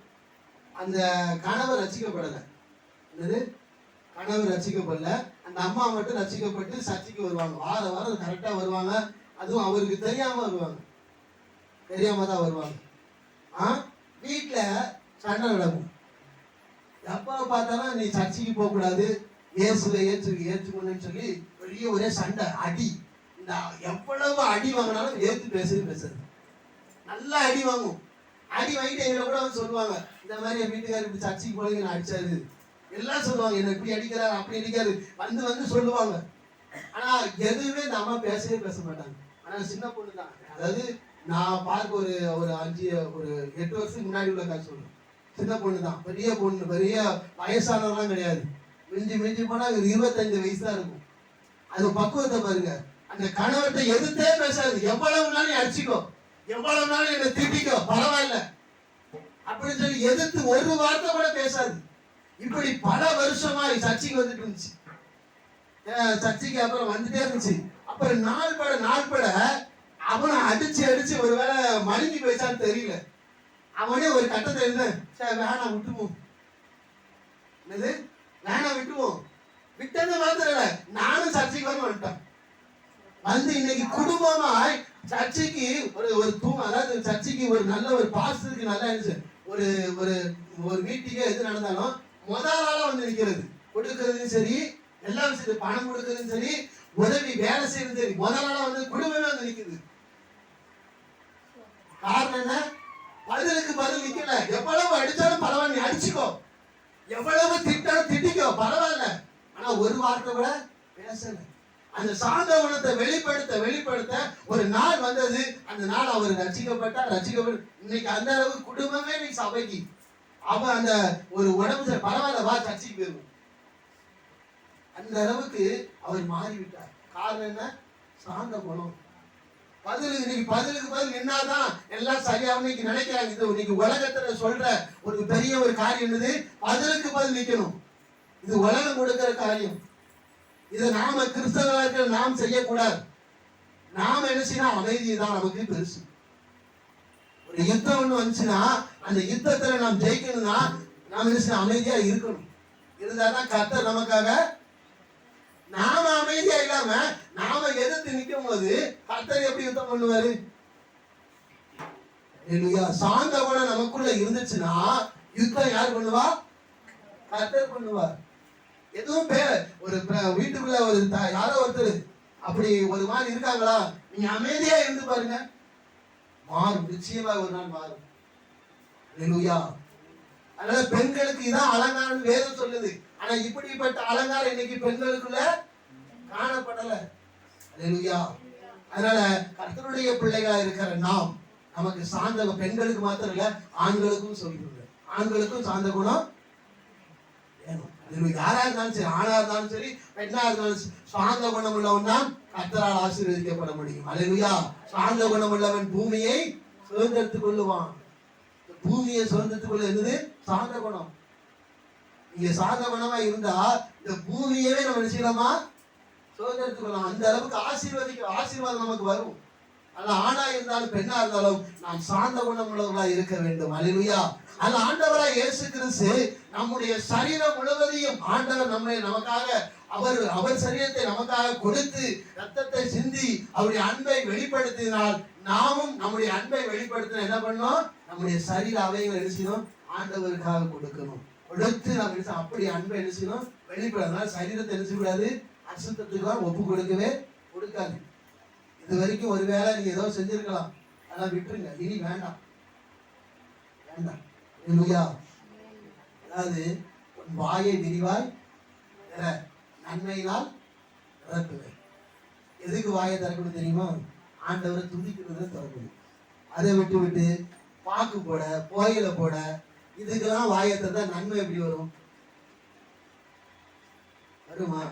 அந்த கணவர் ரசிக்கப்படலை. என்னது? கணவர் ரசிக்கப்படல. அந்த அம்மா மட்டும் ரசிக்கப்பட்டு சர்ச்சைக்கு வருவாங்க. வாரம் கரெக்டா வருவாங்க. அதுவும் அவருக்கு தெரியாம வருவாங்க, தெரியாம தான் வருவாங்க. வீட்டுல சண்டை நடக்கும். எப்ப பார்த்தாலும் நீ சர்ச்சைக்கு போக கூடாது, இயேசுவை ஏற்றுக்கணும்னு சொல்லி பெரிய ஒரே சண்டை, அடி. இந்த எவ்வளவு அடி வாங்கினாலும் ஏத்து பேசுறது நல்லா அடி வாங்கும். அடி வாங்கிட்டு எங்களை கூட வந்து சொல்லுவாங்க, இந்த மாதிரி என் வீட்டுக்காரர் இப்படி சர்ச்சைக்கு போனீங்க நான் அடிச்சாரு எல்லாம் சொல்லுவாங்க. என்ன இப்படி அடிக்கிறாரு அப்படி அடிக்காரு வந்து சொல்லுவாங்க. ஆனா எதுவுமே இந்த அம்மா பேசவே பேச மாட்டாங்க. ஆனா சின்ன பொண்ணு தான். அதாவது நான் பார்க்க ஒரு 8 வருஷத்துக்கு முன்னாடி உள்ள காசு சொல்றேன். சின்ன பொண்ணு தான், பெரிய பொண்ணு, பெரிய வயசானவெல்லாம் கிடையாது. மிஞ்சி போனா 25 வயசு தான் இருக்கும். அது பக்குவத்தை பாருங்க. அந்த கணவர்கிட்ட எதிர்த்தே பேசாது. எவ்வளவு நாளும் அடிச்சுக்கோ, எவ்வளவு நாளும் என்ன திட்டிக்கோ, பரவாயில்ல அப்படின்னு சொல்லி எதிர்த்து ஒரு வார்த்தை கூட பேசாது. இப்படி பல வருஷமா சர்ச்சைக்கு வந்துட்டு இருந்துச்சு. சர்ச்சைக்கு அப்புறம் வந்துட்டே இருந்துச்சு. அப்புறம் நாள் பட அவனை அடிச்சு அடிச்சு ஒருவேளை மழுங்கி போயிச்சான்னு தெரியல. அவனே ஒரு கட்டத்துல இருந்த வேணாம் விட்டுவோம், என்னது வேணாம் விட்டுவோம், விட்டது மாத்திரம் இல்ல நானும் சர்ச்சைக்கு வந்துட்டேன். வந்து இன்னைக்கு குடும்பமாய் சர்ச்சைக்கு ஒரு அதாவது சர்ச்சைக்கு ஒரு நல்ல ஒரு பாஸ்டருக்கு நல்லா இருந்துச்சு. ஒரு ஒரு ஒரு மீட்டிங்கே எது நடந்தாலும் முதல் ஆளா வந்து நிக்கிறது, கொடுக்கறதும் சரி, எல்லா விஷயத்துக்கு பணம் கொடுக்கறதும் சரி, உதவி வேலை செய்யறது சரி, முதல் ஆளா வந்து குடும்பமே வந்து நிக்குது. காரணம் என்ன? பதிலுக்கு பதில் நிக்கல. எவ்வளவு அடிச்சாலும் பரவாயில்ல, நீ அடிச்சுக்கோ, எவ்வளவு திட்டாலும் திட்டிக்கோ, பரவாயில்ல, ஆனா ஒரு வார்த்தை கூட பேசல. அந்த சாந்த குணத்தை வெளிப்படுத்த ஒரு நாள் வந்தது. அந்த நாள் அவர் ரட்சிக்கப்பட்டு இன்னைக்கு அந்த அளவுக்கு குடும்பமே இன்னைக்கு சபைக்கு அவன் அந்த ஒரு உடம்பு பரவாயில்ல வா சர்ச்சைக்கு போயிருவோம், அந்த அளவுக்கு அவர் மாறிவிட்டார். காரணம் என்ன? சாந்த குணம். இன்னைக்கு பதிலுக்கு பதில் நின்னாதான் எல்லாம் சரியாகும் இன்னைக்கு நினைக்கிறாங்க. இது இன்னைக்கு உலகத்துல சொல்ற ஒரு பெரிய ஒரு காரியம் என்னது? பதிலுக்கு பதில் நிக்கணும். இது உலகம் கொடுக்கிற காரியம். இதை நாம கிறிஸ்தவர்கள் நாம் செய்யக்கூடாது. நாம என்ன செய்யணும்? அமைதி தான் நமக்கு பெருசு. ஒரு யுத்தம் ஒண்ணு வந்துச்சுன்னா அந்த யுத்தத்துல நாம் ஜெயிக்கணும்னா நாம் என்ன செய்யணும்? அமைதியா இருக்கணும். இருந்தாதான் கர்த்தர் நமக்காக. நாம அமைதியா இல்லாம நாம எதிர்த்து நிற்கும் போது கர்த்தர் எப்படி யுத்தம் பண்ணுவாரு? சாந்த குணம் நமக்குள்ள இருந்துச்சுன்னா யுத்தம் யார் பண்ணுவா? கர்த்தர் பண்ணுவார். எதுவும் ஒரு வீட்டுக்குள்ள ஒரு யாரோ ஒருத்தர் அப்படி ஒரு மாதிரி இருக்காங்களா, நீங்க அமைதியா இருந்து பாருங்க, மாறும், நிச்சயமா ஒரு நாள் மாறும். அதனால பெண்களுக்கு இதான் அலங்காரம் வேதம் சொல்லுது. ஆனா இப்படிப்பட்ட அலங்காரம் இன்னைக்கு பெண்களுக்குள்ள காணப்படல. அதனால கர்த்தருடைய பிள்ளைகளா இருக்கிற நாம் நமக்கு சாந்த, பெண்களுக்கு மாத்திரம் இல்ல ஆண்களுக்கும் சொல்லிடுங்க, ஆண்களுக்கும் சாந்த குணம் வேணும். யாரா இருந்தாலும் சரி, ஆணா இருந்தாலும் சரி, பெண்ணா இருந்தாலும் சரி, சாந்த குணம் உள்ளவன் தான் கர்த்தரால் ஆசீர்வதிக்கப்பட முடியும். அல்லேலூயா. சாந்த குணம் உள்ளவன் பூமியை சுதந்திரத்துக் கொள்ளுவான். பூமியை சுதந்திரத்துக் கொள்ள என்னது? சாந்த குணம். நீங்க சாந்த குணமா இருந்தா இந்த பூமியவே நம்ம நிச்சயமா சுதந்திரத்துக் கொள்ளலாம். அந்த அளவுக்கு ஆசீர்வாதம் நமக்கு வரும். ஆனா ஆணா இருந்தாலும் பெண்ணா இருந்தாலும் நாம் சாந்த குணம் உள்ளவர்களா இருக்க வேண்டும். அல்லேலூயா. அந்த ஆண்டவராய் இயேசு கிறிஸ்து நம்முடைய சரீரம் முழுவதையும் ஆண்டவர் நமக்காக அவர் சரீரத்தை நமக்காக கொடுத்து ரத்தத்தை சிந்தி அவருடைய அன்பை வெளிப்படுத்தினால் நாமும் நம்முடைய அன்பை வெளிப்படுத்த என்ன பண்ணோம்? நம்முடைய சரீர அவைகளை என்ன ஆண்டவருக்காக கொடுக்கணும். கொடுத்து நம்ம அப்படி அன்பை என்ன செய்யணும்? வெளிப்படுறதுனால சரீரத்தை என்ன செய்யக்கூடாது? அசுத்தத்துக்கு ஒப்பு கொடுக்கவே கொடுக்காது. இது வரைக்கும் ஒருவேளை நீங்க ஏதோ செஞ்சிருக்கலாம், அதெல்லாம் விட்டுருங்க, இனி வேண்டாம். அதாவது வாயை விரிவாய் நன்மையினால் திறக்குவேன். எதுக்கு வாயை திறக்கணும் தெரியுமா? ஆண்டவரை துதிக்கிறது திறக்கணும். அதை விட்டு பாக்கு போட, புகையில போட, இதுக்கெல்லாம் வாயை திறந்தா நன்மை எப்படி வரும்? வருமா?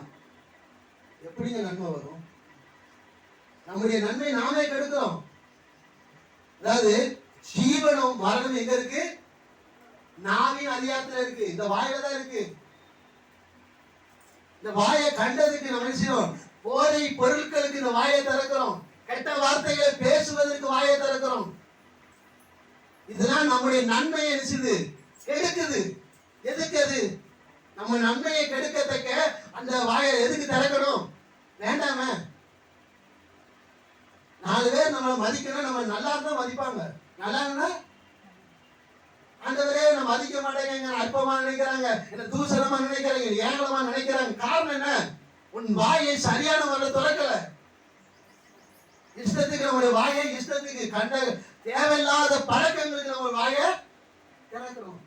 எப்படிங்க நன்மை வரும்? நம்முடைய நன்மை நாமே கெடுக்கிறோம். அதாவது ஜீவனும் மரணம் எங்க இருக்கு? நாவின் அதிகாரத்துல இருக்கு, இந்த வாயில தான் இருக்கு. இந்த வாயை கண்டதுக்கு நம்ம செய்யணும், போதை பொருட்களுக்கு இந்த வாயை திறக்கிறோம், கெட்ட வார்த்தைகளை பேசுவதற்கு வாயை திறக்கிறோம். இதெல்லாம் நம்முடைய நன்மையை நினைச்சுது கெடுக்குது. எதுக்கு அது? நம்ம நன்மையை கெடுக்கத்தக்க அந்த வாயை எதுக்கு திறக்கணும்? வேண்டாம. 4 பேர் நம்மளை மதிக்கணும், நம்ம நல்லா இருந்தா மதிப்பாங்க. நல்லா இருந்தா ஆண்டவரே நம்ம மதிக்க மாட்டேங்க, அற்பமா நினைக்கிறாங்க, என்ன தூசணமா நினைக்கிறாங்க, ஏகலமா நினைக்கிறாங்க. காரணம் என்ன? உன் வாயை சரியான முறையில் திறக்கல. இஷ்டத்துக்கு நம்முடைய வாயை இஷ்டத்துக்கு கண்ட தேவையில்லாத பழக்கங்களுக்கு நம்ம வாயை திறக்கணும்.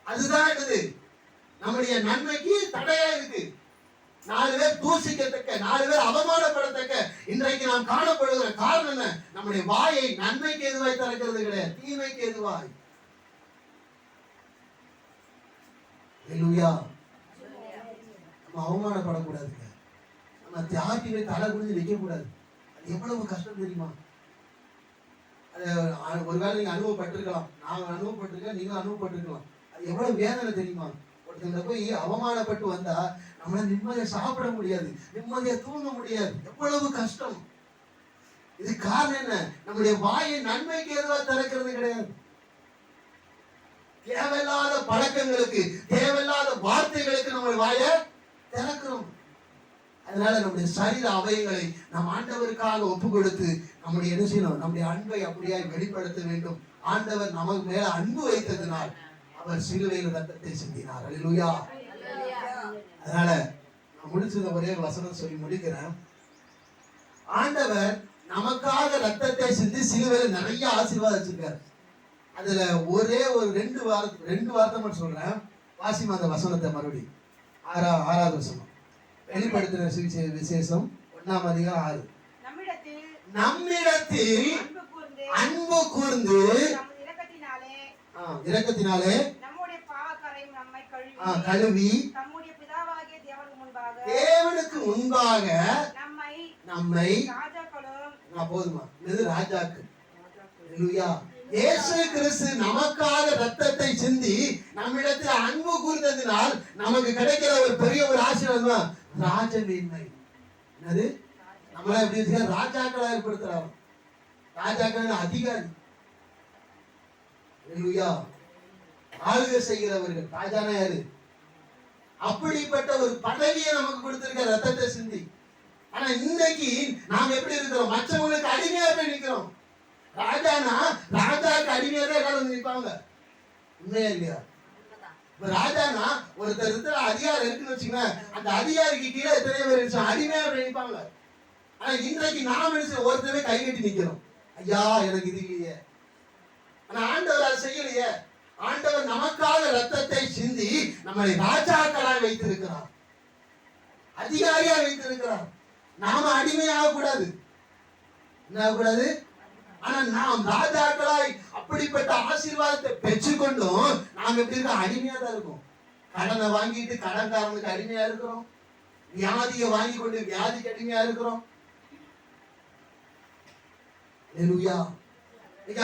அதுதான் இது நம்முடைய நன்மைக்கு தடையா இருக்கு. 4 பேர் தூசிக்கத்தக்க, 4 பேர் அவமானப்படத்தக்க இன்றைக்கு நாம் காணப்படுகிற காரணம் என்ன? நம்முடைய வாயை நன்மைக்கு எதுவாய் திறக்கிறது கிடையாது, தீமைக்கு எதுவாய். நம்ம அவமானப்படக்கூடாதுங்க, நம்ம தியாகிகளை தலை குனிஞ்சு நிற்க கூடாது. அது எவ்வளவு கஷ்டம் தெரியுமா? ஒருவேளை நீங்க அனுபவப்பட்டிருக்கலாம், நாங்க அனுபவப்பட்டிருக்கேன், நீங்க அனுபவப்பட்டிருக்கலாம். அது எவ்வளவு வேதனை தெரியுமா? போய் அவமானப்பட்டு வந்தா நம்மளால நிம்மதியா சாப்பிட முடியாது, நிம்மதியா தூங்க முடியாது. எவ்வளவு கஷ்டம். இது காரணம் என்ன? நம்முடைய வாயை நன்மைக்கு எதுவா திறக்கிறது கிடையாது. தேவையில்லாத பழக்கங்களுக்கு, தேவையில்லாத வார்த்தைகளுக்கு நம்ம வாயை திறக்கிறோம். அதனால நம்முடைய சரீர அவயங்களை நாம் ஆண்டவருக்காக ஒப்பு கொடுத்து நம்முடைய என்ன செய்யணும்? நம்முடைய அன்பை அப்படியே வெளிப்படுத்த வேண்டும். ஆண்டவர் நமக்கு மேல அன்பு வைத்ததினால் அவர் சிலுவையில் ரத்தத்தை சிந்தினார். அல்லேலூயா. அதனால நான் முடிச்சத ஒரே வசனம் சொல்லி முடிக்கிறேன். ஆண்டவர் நமக்காக ரத்தத்தை சிந்தி சிலுவையில் நிறைய ஆசீர்வாதம் வச்சிருக்காரு. அதுல ஒரே ஒரு ரெண்டு வார்த்தை மட்டும் சொல்றேன். வாசிமா அந்த வசனத்தை மறுபடி. ஆறாவது வசனம். வெளிப்படுத்தின விசேஷம் 1ஆம் அதிகாரம் 6. நம்மிடத்தில் அன்பு கூர்ந்து இரக்கத்தினாலே கழுவி தேவனுக்கு முன்பாக நம்மை போதுமா இது ராஜாக்கள். இயேசு கிறிஸ்து நமக்காக ரத்தத்தை சிந்தி நம்மிடத்தில் அன்பு கூர்ந்ததினால் நமக்கு கிடைக்கிற ஒரு பெரிய ஒரு ஆசீர்வாதம் ராஜமேன்மை. என்னது? நம்மள எப்படி ராஜாக்களா ஏற்படுத்துறாரு. ராஜாக்கள் அதிகாரி, ஆளுகை செய்கிறவர்கள். ராஜானா யாரு? அப்படிப்பட்ட ஒரு பதவியை நமக்கு கொடுத்திருக்க ரத்தத்தை சிந்தி. ஆனா இன்னைக்கு நாம் எப்படி இருக்கிறோம்? மற்றவங்களுக்கு அடிமையா போய் நிக்கிறோம். ராஜானா ராஜாக்கு அடிமையா தான் எல்லாரும் நிற்பாங்க. உண்மையா இல்லையா? ராஜானா ஒருத்தர் அதிகாரம் இருக்குன்னு வச்சுக்கோங்க, அந்த அதிகாரிக்கு கீழே எத்தனை பேர் அடிமையா நினைப்பாங்க. ஆனா இன்றைக்கு நாம் ஒருத்தரவே கை கட்டி நிக்கிறோம். ஐயா எனக்கு இது இல்லையே. ஆனா ஆண்டவர் அதை செய்யலையே. ஆண்டவர் நமக்காக ரத்தத்தை சிந்தி நம்மளை ராஜாக்களாய் வைத்திருக்கிறார், அதிகாரியா வைத்திருக்கிறார். நாம அடிமையாக கூடாது, என்ன கூடாது. ஆனா நாம் ராஜாக்களாய் அப்படிப்பட்ட ஆசீர்வாதத்தை பெற்றுக்கொண்டும் நாம் எப்படி இருக்க? அடிமையா தான் இருக்கோம். கடனை வாங்கிட்டு கடன்காரனுக்கு அடிமையா இருக்கிறோம். வியாதியை வாங்கி கொண்டு வியாதிக்கு அடிமையா இருக்கிறோம்.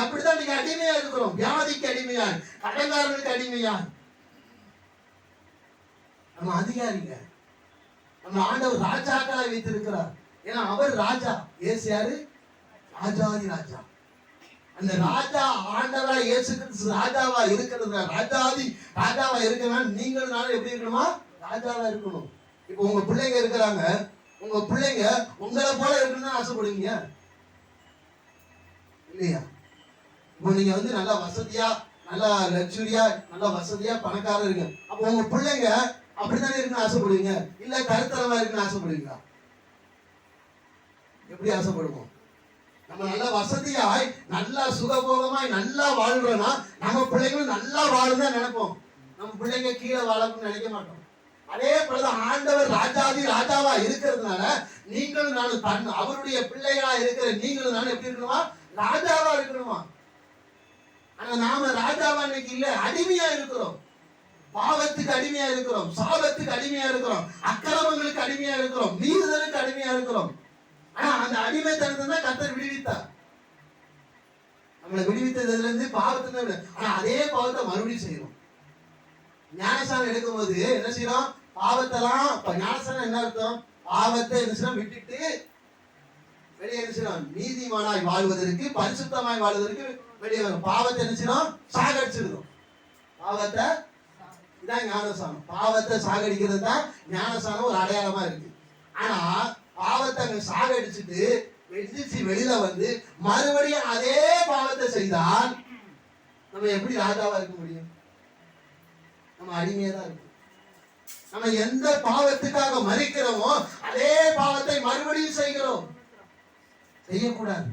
அப்படிதான் நீங்க அடிமையா இருக்கிறோம். வியாதிக்கு அடிமையா, கடன்காரனுக்கு அடிமையா. நம்ம அதிகாரிங்க. நம்ம ஆண்டவர் ராஜாக்களாய் வைத்திருக்கிறார். ஏன்னா அவர் ராஜா. இயேசு யாரு? ராஜாதி ராஜா. அந்த ராஜா ஆண்டவரா இயேசு கிறிஸ்து ராஜாவா இருக்கிறது. ராஜாதி ராஜாவா இருக்கணும். நீங்களும் நானும் எப்படி இருக்கணுமா? ராஜாவா இருக்கணும். இப்போ உங்க பிள்ளைங்க இருக்கிறாங்க. உங்க பிள்ளைங்க உங்களை போல இருக்கணும்னு ஆசைப்படுவீங்க இல்லையா? இப்போ நீங்க நல்லா வசதியா, நல்லா லக்ஸுரியா, நல்லா வசதியா பணக்காரர் இருக்கு. அப்போ உங்க பிள்ளைங்க அப்படித்தானே இருக்குன்னு ஆசைப்படுவீங்க? இல்ல கருத்தரமா இருக்குன்னு ஆசைப்படுவீங்களா? எப்படி ஆசைப்படுவோம்? நம்ம நல்லா வசதியாய், நல்லா சுகபோகமாய், நல்லா வாழ்றோம்னா நம்ம பிள்ளைங்களும் நல்லா வாழுதான் நினைப்போம். நம்ம பிள்ளைங்க கீழே வாழணும்னு நினைக்க மாட்டோம். அதே போலதான் ஆண்டவர் ராஜாதி ராஜாவா இருக்கிறதுனால நீங்களும் நானும் அவருடைய பிள்ளைகளா இருக்கிற நீங்களும் நானும் எப்படி இருக்கணுமா? ராஜாவா இருக்கணுமா? ஆனா நாம ராஜாவா இன்னைக்கு இல்ல, அடிமையா இருக்கிறோம். பாவத்துக்கு அடிமையா இருக்கிறோம், சாபத்துக்கு அடிமையா இருக்கிறோம், அக்கிரமங்களுக்கு அடிமையா இருக்கிறோம், மீறுதலுக்கு அடிமையா இருக்கிறோம். ஆனா அந்த அடிமைத்தனத்தை தான் கர்த்தர் விடுவித்தார். நம்மளை விடுவித்ததுல இருந்து பாவத்தை, ஆனா அதே பாவத்தை மறுபடியும் செய்யறோம். ஞானஸ்நானம் எடுக்கும் போது என்ன செய்யறோம்? பாவத்தெல்லாம், ஞானஸ்நானம் என்ன அர்த்தம்? பாவத்தை என்ன விட்டுட்டு வெளியே என்ன செய்யணும்? நீதிமானாய் வாழ்வதற்கு, பரிசுத்தமாய் வாழ்வதற்கு வெளியே வரும். பாவத்தை என்ன செய்யணும்? சாகடிச்சிருக்கோம். பாவத்தை இதான் ஞானஸ்நானம். பாவத்தை சாகடிக்கிறது தான் ஞானஸ்நானம் ஒரு அடையாளமா இருக்கு. ஆனா பாவத்தை அங்க சாகடிச்சுட்டு வெளியில வந்து மறுபடியும் அதே பாவத்தை செய்தால் நம்ம எப்படி ராஜாவா இருக்க முடியும்? நம்ம அடிமையா தான் இருக்கும். நம்ம எந்த பாவத்துக்காக மறிக்கிறோமோ அதே பாவத்தை மறுபடியும் செய்கிறோம். செய்யக்கூடாது.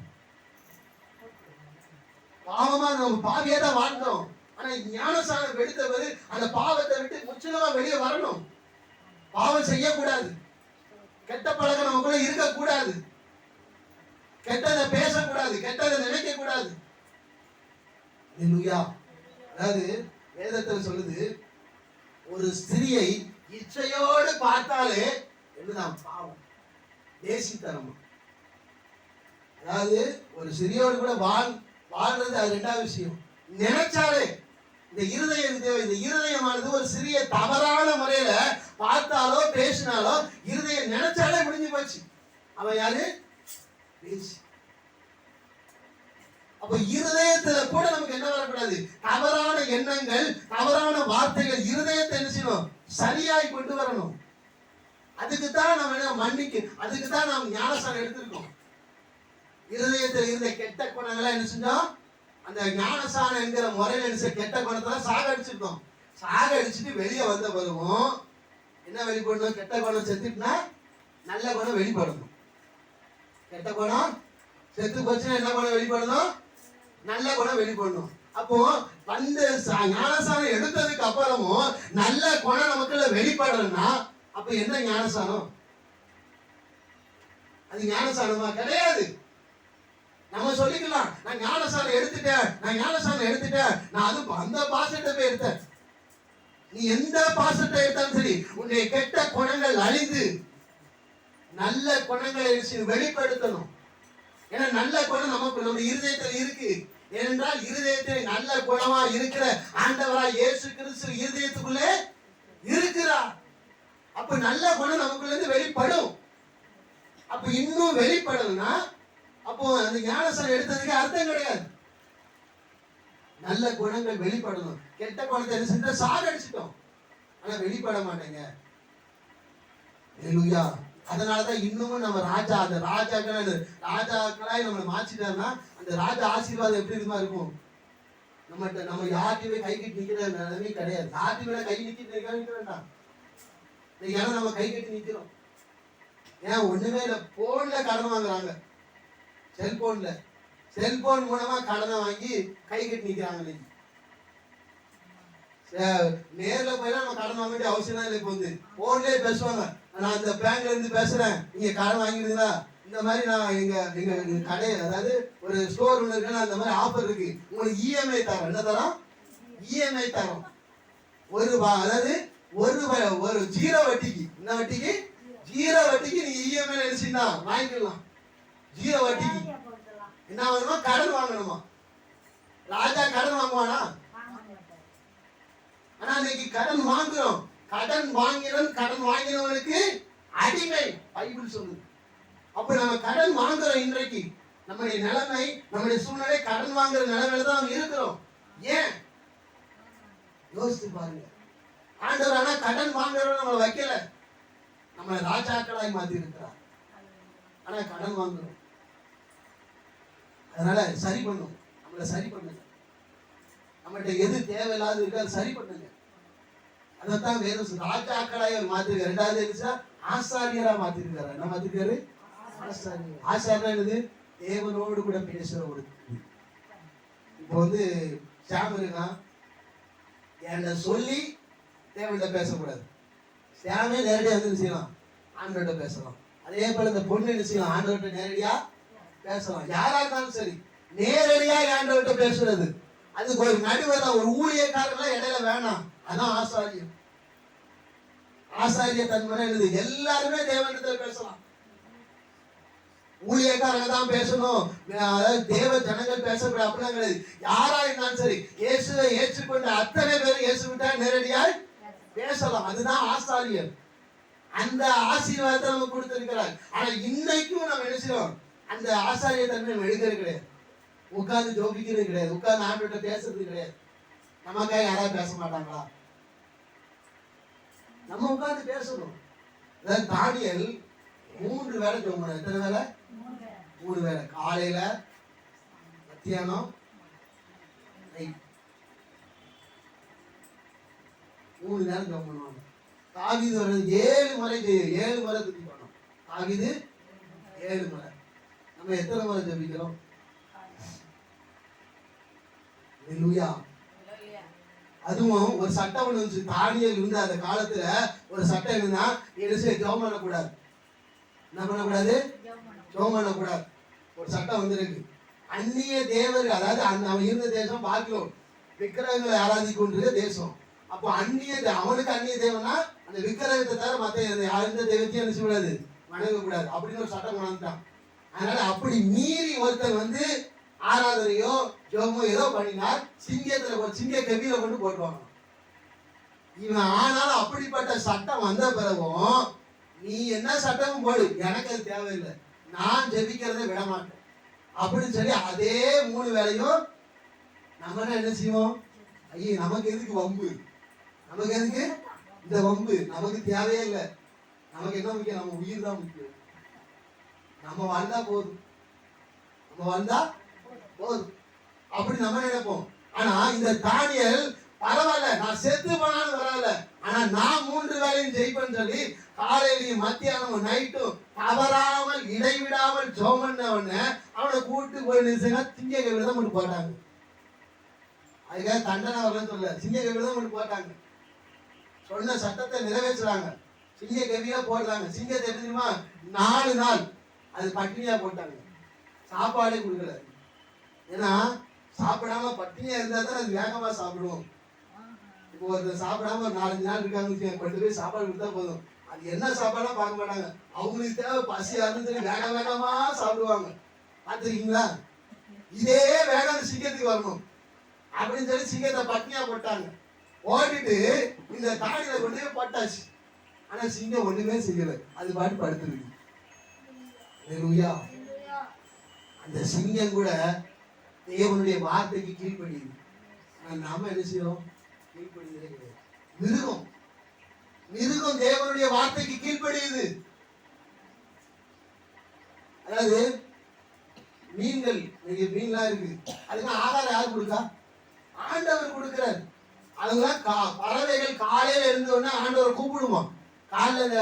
பாவமா நம்ம பாவியா தான் வாழ்ந்தோம். ஆனா ஞானஸ்நானம் எடுத்தவர் அந்த பாவத்தை விட்டு முற்றிலுமா வெளியே வரணும். பாவம் செய்யக்கூடாது. கெட்ட பழக்கம் நமக்குள்ள இருக்கக்கூடாது. கெட்டதை பேசக்கூடாது, கெட்டதை நினைக்க கூடாது. அதாவது வேதத்தில் சொல்லுது, ஒரு ஸ்திரியை இச்சையோடு பார்த்தாலே என்னதான் பாவம், தேசித்தனமா. அதாவது ஒரு ஸ்திரியோடு கூட வாழ்றது அது ரெண்டாவது விஷயம். நினைச்சாலே இந்த இருதயம் தேவை. இந்த இருதயமானது ஒரு சிறிய தவறான முறையில பார்த்தாலோ பேசினாலோ இருதயம் நினைச்சாலே முடிஞ்சு போச்சு. அவன் யாரு? பேச்சு. அப்ப இருதயத்துல கூட நமக்கு என்ன வரக்கூடாது? தவறான எண்ணங்கள், தவறான வார்த்தைகள் இருதயத்தை என்ன செய்யணும்? சரியாய் கொண்டு வரணும். அதுக்குத்தான் நம்ம என்ன மன்னிக்கு, அதுக்குத்தான் நாம் ஞானஸ்நானம் எடுத்திருக்கோம். இருதயத்தில் இருந்த கெட்ட குணங்களை என்ன செஞ்சோம்? அந்த ஞானஸ்நானம் என்கிற முறையில என்ன கெட்ட குணத்தை சாகடிச்சிருக்கோம். சாகடிச்சுட்டு வெளியே வந்த பிறகும் என்ன வெளிப்படணும்? கெட்ட குணம் செத்துட்டுனா நல்ல குணம் வெளிப்படணும். கெட்ட குணம் செத்து போச்சுன்னா என்ன குணம் வெளிப்படணும்? நல்ல குணம் வெளிப்படணும். அப்போ வந்து ஞானஸ்நானம் எடுத்ததுக்கு அப்புறமும் நல்ல குணம் நமக்குள்ள வெளிப்படணும்னா அப்ப என்ன ஞானஸ்நானம்? அது ஞானஸ்நானமா? கிடையாது. நம்ம சொல்லிக்கலாம், நான் ஞானஸ்நானம் எடுத்துட்டேன், நான் ஞானஸ்நானம் எடுத்துட்டேன், நான் அது அந்த பாசத்தை போய் எடுத்தேன். நீ எந்த பாசத்தை எடுத்தாலும் சரி, உன்னுடைய கெட்ட குணங்கள் அழிந்து நல்ல குணங்களை வெளிப்படுத்தணும். ஏன்னா நல்ல குணம் நமக்கு நம்ம இருதயத்தில் இருக்கு. ஏனென்றால் இருதயத்தில் நல்ல குணமா இருக்கிற ஆண்டவராய் இயேசு கிறிஸ்து இருதயத்துக்குள்ளே இருக்கிறார். அப்ப நல்ல குணம் நமக்குள்ள இருந்து வெளிப்படும். அப்ப இன்னும் வெளிப்படணும்னா அப்போ அந்த ஞானஸ்நானம் எடுத்ததுக்கு அர்த்தம் கிடையாது. நல்ல குணங்கள் வெளிப்படணும். கெட்ட குணத்தை என்ன செஞ்சா சாகடிச்சிட்டோம், ஆனா வெளிப்பட மாட்டேங்க. ஹல்லேலூயா. அதனாலதான் இன்னமும் நம்ம ராஜா, அந்த ராஜாக்களாய் நம்மளை மாற்றிட்டாருன்னா அந்த ராஜா ஆசீர்வாதம் எப்படி இருக்குமா இருக்கும்? நம்மகிட்ட நம்ம யார்கிட்டயுமே கை கட்டி நிக்கிற நிலைமை கிடையாது. யார்கிட்ட கை நிக்க வேண்டாம். ஏன்னா நம்ம கை கட்டி நிக்கிறோம். ஏன்? ஒண்ணுமே இல்லை. போன்ல கடன் வாங்குறாங்க, செல்போன் மூலமா கடனை வாங்கி கை கட்டி நிக்கிறாங்க. நேர்ல போய் நம்ம கடன் வாங்க வேண்டிய அவசியம் தான் இல்லை. இப்போ வந்து போன்லயே பேசுவாங்க, நான் இந்த பேங்க்ல இருந்து பேசுறேன், நீங்க கடன் வாங்கிடுங்களா, இந்த மாதிரி நான் எங்க கடை, அதாவது ஒரு ஸ்டோர் ஒன்று இருக்குன்னா அந்த மாதிரி ஆஃபர் இருக்கு, உங்களுக்கு இஎம்ஐ தரோம். என்ன தரோம்? இஎம்ஐ தரோம். அதாவது ஒரு ஜீரோ வட்டிக்கு, என்ன வட்டிக்கு? ஜீரோ வட்டிக்கு நீங்க இஎம்ஐ நினைச்சீங்கன்னா வாங்கிக்கலாம். ஜீரோ வட்டிக்கு என்ன வாங்கணுமா? கடன் வாங்கணுமா? ராஜா கடன் வாங்குவானா? ஆனா இன்னைக்கு கடன் வாங்குறோம். கடன் வாங்கினவனுக்கு அடிமை பைபிள் சொல்லுது. அப்ப நம்ம கடன் வாங்குறோம். இன்றைக்கு நம்முடைய நிலைமை, நம்முடைய சூழ்நிலை கடன் வாங்குற நிலைமையில தான் இருக்கிறோம். ஏன்? யோசித்து பாருங்க. ஆண்டவர் ஆனா கடன் வாங்குறவங்க நம்மளை வைக்கல, நம்மளை ராஜாக்களாய் மாத்தி இருக்கிறார். ஆனா கடன் வாங்குறோம். அதனால சரி பண்ணும், நம்மளை சரி பண்ணுங்க. நம்மகிட்ட எது தேவையில்லாத இருக்கு அதை சரி பண்ணுங்க. அதைத்தான் வேணும். ராஜாக்களாய் அவர் மாத்திருக்காரு. ரெண்டாவது இருந்துச்சா ஆசாரியரா மாத்திருக்காரு. என்ன மாத்திருக்காரு? ஆசாரியர். ஆசாரியர் என்னது? தேவனோடு கூட பேசுற ஒரு. இப்போ வந்து சாம் இருக்கான், என்ன சொல்லி தேவன்கிட்ட பேசக்கூடாது. சாமே நேரடியாக வந்து செய்யலாம், ஆண்டவர்கிட்ட பேசலாம். அதே போல இந்த பொண்ணு என்ன செய்யலாம்? ஆண்டவர்கிட்ட நேரடியா பேசலாம். யாரா இருந்தாலும் சரி நேரடியா ஆண்டவர்கிட்ட பேசுறது. அதுக்கு ஒரு நடுவர், ஒரு ஊழியக்காரர்லாம் இடையில வேணாம். அதான் ஆசாரியம். ஆசாரிய தன்மை என்னது? எல்லாருமே தேவனிடத்தில் பேசலாம். ஊழியக்காரங்க தான் பேசணும், அதாவது தேவ ஜனங்கள் பேசக்கூடாது அப்படிலாம் கிடையாது. யாரா இருந்தாலும் சரி இயேசுவை ஏற்றுக்கொண்ட அத்தனை பேர் இயேசுவிட்டா நேரடியாய் பேசலாம். அதுதான் ஆசாரியர். அந்த ஆசீர்வாதத்தை நம்ம கொடுத்திருக்கிறார். ஆனா இன்னைக்கும் நம்ம என்ன செய்யறோம்? அந்த ஆசாரிய தன்மை நம்ம எடுக்கிறது கிடையாது. உட்கார்ந்து ஜோபிக்கிறது கிடையாது. உட்கார்ந்து ஆண்டவர்கிட்ட பேசுறது கிடையாது. நமக்காக யாராவது பேச மாட்டாங்களா? நம்ம உட்கார்ந்து பேசணும். அதாவது தானியேல் 3 வேளை ஜெபம். எத்தனை வேளை? 3 வேளை. காலையில, மத்தியானம், நைட் 3 நேரம் ஜெபம் பண்ணுவாங்க. தாவீது வர்றது 7 முறை 7 முறை துதி பண்ணோம். தாவீது 7 முறை. நம்ம எத்தனை முறை ஜெபிக்கிறோம்? ஹல்லேலூயா. அதுவும் ஒரு சட்டம் ஒன்று இருந்துச்சு. தானியேல் இருந்த அந்த காலத்துல ஒரு சட்டம் என்னன்னா, ஜெபம் பண்ணக்கூடாது. என்ன பண்ணக்கூடாது? ஜெபம் பண்ணக்கூடாது. ஒரு சட்டம் வந்திருக்கு. அந்நிய தேவர்கள், அதாவது அவன் இருந்த தேசம் பாக்கியோன், விக்கிரகங்களை ஆராதிக்க கொண்டிருக்க தேசம். அப்போ அவனுக்கு அந்நிய தேவனா அந்த விக்கிரகத்தை தவிர மற்ற எந்த தெய்வத்தையும் என்ன செய்யக்கூடாது? வணங்கக்கூடாது அப்படின்னு ஒரு சட்டம் கொண்டாந்துட்டான். அதனால அப்படி மீறி ஒருத்தர் வந்து ஆராதனையோ ஜோமோ ஏதோ பண்ணினா சிங்க கவியில கொண்டு போட்டுவாங்க. இவன் ஆனாலும் அப்படிப்பட்ட சட்டம் வந்த பிறகும் நீ என்ன சட்டமும் போடு, எனக்கு அது தேவையில்லை, நான் ஜெபிக்கிறதை விட மாட்டேன் அப்படின்னு சொல்லி அதே 3 வேளையும் நம்ம என்ன செய்வோம்? ஐயே நமக்கு எதுக்கு வம்பு, நமக்கு எதுக்கு இந்த வம்பு, நமக்கு தேவையே இல்லை, நமக்கு என்ன முக்கியம், நம்ம உயிர் தான் முக்கியம், நம்ம வாழ்ந்தா போதும், நம்ம வாழ்ந்தா போதும் அப்படி நம்ம நினைப்போம். ஆனா இந்த தானியேல் பரவாயில்ல, நான் செத்து போனாலும் பரவாயில்ல, ஆனா நான் 3 வேளையும் ஜெயிப்பேன்னு சொல்லி காலையிலையும் மத்தியானமும் நைட்டும் தவறாமல் இடைவிடாமல் ஜெபம் பண்ணவன அவனை கூட்டு போய் நினைச்சுங்க திங்க கவிதை தான் கொண்டு போட்டாங்க. அதுக்காக தண்டனை வரலன்னு சொல்ல, சிங்க கவிதை தான் கொண்டு போட்டாங்க. சொன்ன சட்டத்தை நிறைவேற்றுறாங்க, சிங்க கவியா போடுறாங்க. சிங்கத்தை தெரியுமா 4 நாள் அது பட்டினியா போட்டாங்க, சாப்பாடே கொடுக்கல. ஏன்னா சாப்பிடாம பட்டினியா இருந்தா தான் அது வேகமா சாப்பிடுவோம். இப்போ ஒருத்தர் சாப்பிடாம ஒரு 4-5 நாள் இருக்காங்க, கொண்டு போய் சாப்பாடு கொடுத்தா போதும், அது என்ன சாப்பாடுலாம் பார்க்க மாட்டாங்க, அவங்களுக்கு தேவை பசியா இருந்து சொல்லி வேக வேகமா சாப்பிடுவாங்க. பார்த்துருக்கீங்களா? இதே வேகம் சிங்கத்துக்கு வரணும் அப்படின்னு சொல்லி சிங்கத்தை பட்டினியா போட்டாங்க. போட்டுட்டு இந்த தானியில கொண்டு போய் போட்டாச்சு. ஆனா சிங்கம் ஒண்ணுமே செய்யல, அது பாட்டு படுத்துருக்கு. அந்த சிங்கம் கூட தேவனுடைய வார்த்தைக்கு கீழ்ப்படியுது. நாம என்ன செய்யறோம்? கீழ்ப்படியதே கிடையாது. மிருகம் தேவனுடைய வார்த்தைக்கு கீழ்ப்படியுது. அதாவது மீன்கள், மீன்லாம் இருக்கு, அதுக்கு ஆகாரம் யார் கொடுக்கா? ஆண்டவர் கொடுக்கிறார். அதுதான் பறவைகள் காலையில இருந்தோடனே ஆண்டவர் கூப்பிடுமா. காலையில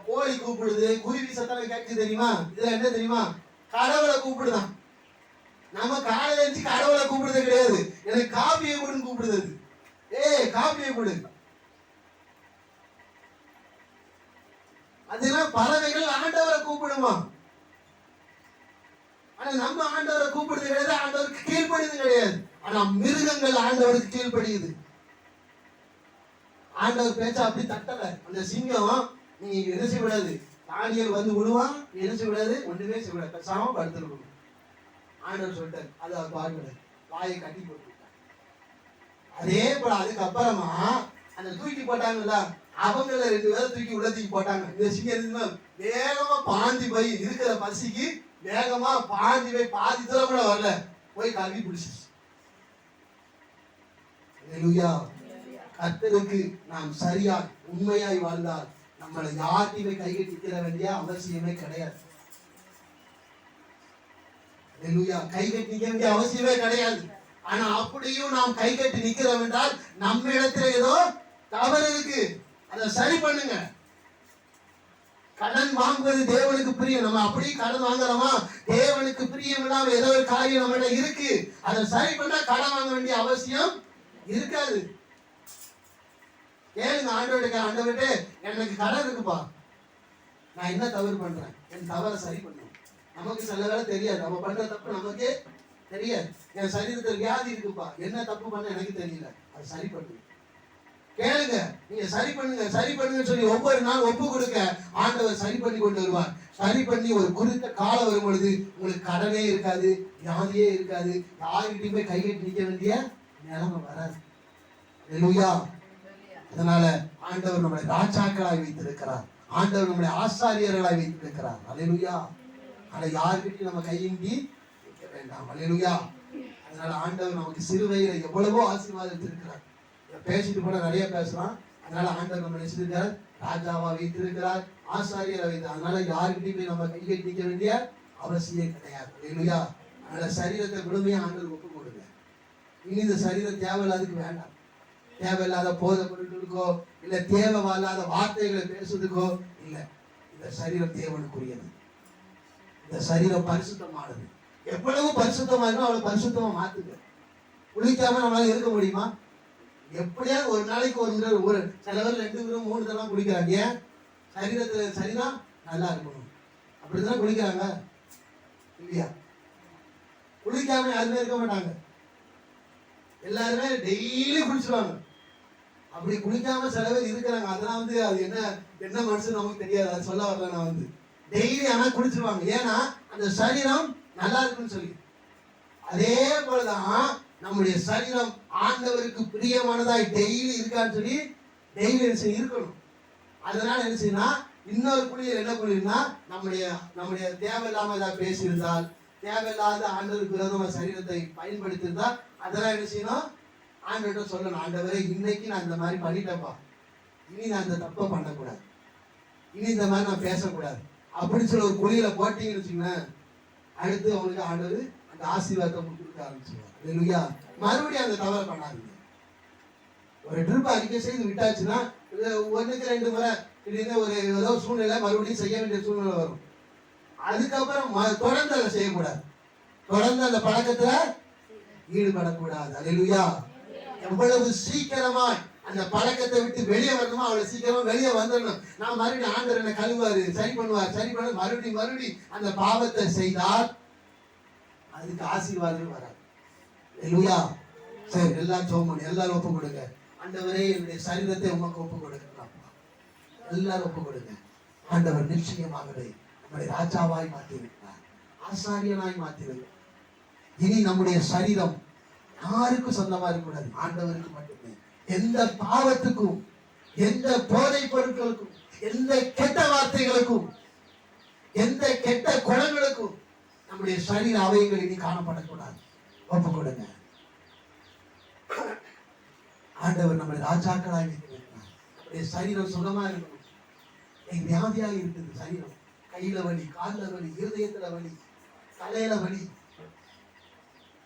கோழி கூப்பிடுது, குருவி சத்தம் கேட்குது தெரியுமா? இதுல என்ன தெரியுமா? கடவுளை கூப்பிடுதான். நம்ம காலையில இருந்து கடவுளை கூப்பிடுறது கிடையாது, எனக்கு காப்பியை கொடுன்னு கூப்பிடுது. காப்பியை கொடு. அதெல்லாம் பறவைகள் ஆண்டவரை கூப்பிடுமா. ஆனா நம்ம ஆண்டவரை கூப்பிடுறது கிடையாது, ஆண்டவருக்கு கீழ்ப்படியது கிடையாது. ஆனா மிருகங்கள் ஆண்டவருக்கு கீழ்ப்படியுது. ஆண்டவர் பேச்ச அப்படி தட்டல. அந்த சிங்கம் நீங்க என்ன செய்யக்கூடாது, தானியேல் வந்து விடுவான், என்ன செய்யக்கூடாது, ஒண்ணுமே செய்யக்கூடாது, பேசாம படுத்துருக்கணும். ஆண்டவர் சொல்லிட்டாரு, அது அவர் பார்க்கல, வாயை கட்டி போட்டு. அதே போல அதுக்கப்புறமா அந்த தூக்கி போட்டாங்கல்ல, அவங்கள 2 பேரை தூக்கி உள்ள தூக்கி போட்டாங்க. இந்த சிங்கம் வேகமா பாஞ்சி போய் இருக்கிற பசிக்கு வேகமா பாஞ்சி போய் பாதி தூரம் கூட வரல, போய் கல்வி பிடிச்சிச்சு. கர்த்தருக்கு நாம் சரியா உண்மையாய் வாழ்ந்தால் நம்மளை யார்கிட்டயுமே கைகட்டி நிற்க வேண்டிய அவசியமே கிடையாது. கைகட்டி நிற்க வேண்டிய அவசியமே கிடையாது. ஆனா அப்படியும் நாம் கைகட்டி நிக்கிறோம் என்றால் நம்ம இடத்துல ஏதோ தவறு இருக்கு, அதை சரி பண்ணுங்க. கடன் வாங்குவது தேவனுக்கு பிரியம், நம்ம அப்படியே கடன் வாங்குறோமா, தேவனுக்கு பிரியம் இல்லாம ஏதோ ஒரு காரியம் நம்ம இருக்கு, அதை சரி பண்ணா கடன் வாங்க வேண்டிய அவசியம் இருக்காது. கேளுங்க ஆண்டவர்கிட்ட, ஆண்டவர்கிட்ட எனக்கு கடன் இருக்குப்பா, நான் என்ன தவறு பண்றேன், என் தவறை சரி பண்ணுவேன். நமக்கு சில வேலை தெரியாது, நம்ம பண்ற தப்பு நமக்கே தெரியாது. என் சரீரத்தில் வியாதி இருக்குப்பா, என்ன தப்பு பண்ண எனக்கு தெரியல, அது சரி பண்ணுங்க. கேளுங்க, நீங்க சரி பண்ணுங்க சரி பண்ணுங்க சொல்லி ஒவ்வொரு நாள் ஒப்பு கொடுக்க ஆண்டவர் சரி பண்ணி கொண்டு வருவார். சரி பண்ணி ஒரு குறித்த காலம் வரும் பொழுது உங்களுக்கு கடனே இருக்காது, வியாதியே இருக்காது, யாருக்கிட்டையும் போய் கைகட்டி நிற்க வேண்டிய நிலைமை வராது. அல்லேலூயா. அதனால ஆண்டவர் நம்மளை ராஜாக்களாய் வைத்திருக்கிறார், ஆண்டவர் நம்மளை ஆசாரியர்களாய் வைத்திருக்கிறார். அல்லேலூயா. ஆனா யாருக்கிட்டையும் நம்ம கையின்றி நிற்க வேண்டாம். அல்லேலூயா. அதனால ஆண்டவர் நமக்கு சிறுவையில எவ்வளவோ ஆசீர்வாதத்திருக்கிறார். பேசிட்டு கூட நிறைய பேசலாம். அதனால ஆண்டவர் நம்ம நினைச்சிருக்கார், ராஜாவா வைத்திருக்கிறார், ஆசாரியரை வைத்து. அதனால யாருக்கிட்டையும் போய் நம்ம கைகட்டி நிற்க வேண்டிய அவசியம் கிடையாது. அல்லேலூயா. அதனால சரீரத்தை முழுமையா ஆண்டவர் ஒப்பு கொடுங்க. இனி இந்த சரீரம் தேவையில்லாததுக்கு வேண்டாம், தேவையில்லாத போதை பொருட்களுக்கோ இல்ல தேவையில்லாத வார்த்தைகளை பேசுறதுக்கோ இல்ல. இந்த சரீரம் தேவனுக்குரியது, இந்த சரீரம் பரிசுத்தமானது. எவ்வளவு பரிசுத்தமா இருக்கோ அவ்வளவு பரிசுத்தமா மாத்துங்க. குளிக்காம நம்மளால இருக்க முடியுமா? எப்படியாவது ஒரு நாளைக்கு ஒரு சில பேர் 2 தடவை 3 தடவை குளிக்கிறாங்க. ஏன்? சரீரத்துல சரீரம் நல்லா இருக்கணும், அப்படிதான் குளிக்கிறாங்க இல்லையா? குளிக்காம யாருமே இருக்க மாட்டாங்க, எல்லாருமே டெய்லி குளிச்சுவாங்க. அப்படி குளிக்காம சில பேர் இருக்கிறாங்க, அதெல்லாம் அது என்ன மனுஷன் நமக்கு தெரியாது, அது சொல்ல வரல. நான் டெய்லி ஆனா குளிச்சுருவாங்க. ஏன்னா அந்த சரீரம் நல்லா இருக்குன்னு சொல்லி. அதே போலதான் நம்முடைய சரீரம் ஆண்டவருக்கு பிரியமானதாய் டெய்லி இருக்கான்னு சொல்லி டெய்லி இருக்கணும். அதனால என்ன செய்யணும், இன்னொரு குழியில் என்ன பண்ணிருந்தா நம்முடைய தேவையில்லாம ஏதாவது பேசியிருந்தால், தேவையில்லாத ஆண்டவருக்கு விரோதமா சரீரத்தை பயன்படுத்தியிருந்தால், அதெல்லாம் என்ன செய்யணும், ஆண்டவர்கிட்ட சொல்லணும். ஆண்டவரே, இன்னைக்கு நான் இந்த மாதிரி பண்ணிட்டேன்ப்பா, இனி நான் இந்த தப்பை பண்ணக்கூடாது, இனி இந்த மாதிரி நான் பேசக்கூடாது அப்படின்னு சொல்லி ஒரு குழியில போட்டீங்கன்னு வச்சுக்கோங்களேன், அடுத்து அவங்களுக்கு ஆண்டவர் அந்த ஆசீர்வாதத்தை கொடுக்க ஆரம்பிச்சுருவார். இல்லையா? மறுபடியும் அந்த தவறை பண்ணாதீங்க. ஒரு ட்ரிப் அறிக்கை செய்து விட்டாச்சுன்னா 1-2 முறை திடீர்னு ஒரு ஏதோ சூழ்நிலை மறுபடியும் செய்ய வேண்டிய சூழ்நிலை வரும். அதுக்கப்புறம் தொடர்ந்து அதை செய்யக்கூடாது, தொடர்ந்து அந்த பழக்கத்துல ஈடுபடக்கூடாது. அல்லேலூயா. எவ்வளவு சீக்கிரமாய் அந்த பழக்கத்தை விட்டு வெளியே வரணுமோ அவ்வளவு சீக்கிரமா வெளியே வந்துடணும். நான் மறுபடியும் ஆண்டவர் என்ன கழுவாரு, சரி பண்ணுவார் மறுபடியும் அந்த பாவத்தை செய்தால் அதுக்கு ஆசீர்வாதம் வராது. அல்லேலூயா. சரி, எல்லாரும் ஜெபம், எல்லாரும் ஒப்பு கொடுங்க. ஆண்டவரே, என்னுடைய சரீரத்தை உமக்கு ஒப்பு கொடுங்க. எல்லாரும் ஒப்பு கொடுங்க. ஆண்டவர் நிச்சயமாகவே நம்முடைய ராஜாவாய் மாற்றிருக்கிறார், ஆசாரியனாய் மாற்றிருக்கிறார். இனி நம்முடைய சரீரம் யாருக்கும் சொந்தமா இருக்கக்கூடாது, ஆண்டவருக்கு மட்டுமே. எந்த பாவத்துக்கும், எந்த போதை பொருட்களுக்கும், எந்த கெட்ட வார்த்தைகளுக்கும், எந்த கெட்ட குணங்களுக்கும் நம்முடைய சரீர அவயங்கள் இனி காணப்படக்கூடாது. ஒப்பு கொடுங்க. ஆண்டவர் நம்முடைய ராஜாக்களாக இருக்கிறார். நம்முடைய சரீரம் சுகமா இருக்கணும். வியாதியாக இருக்குது சரீரம், கையில வலி, காலில் வலி, இருதயத்துல வலி, தலையில வலி,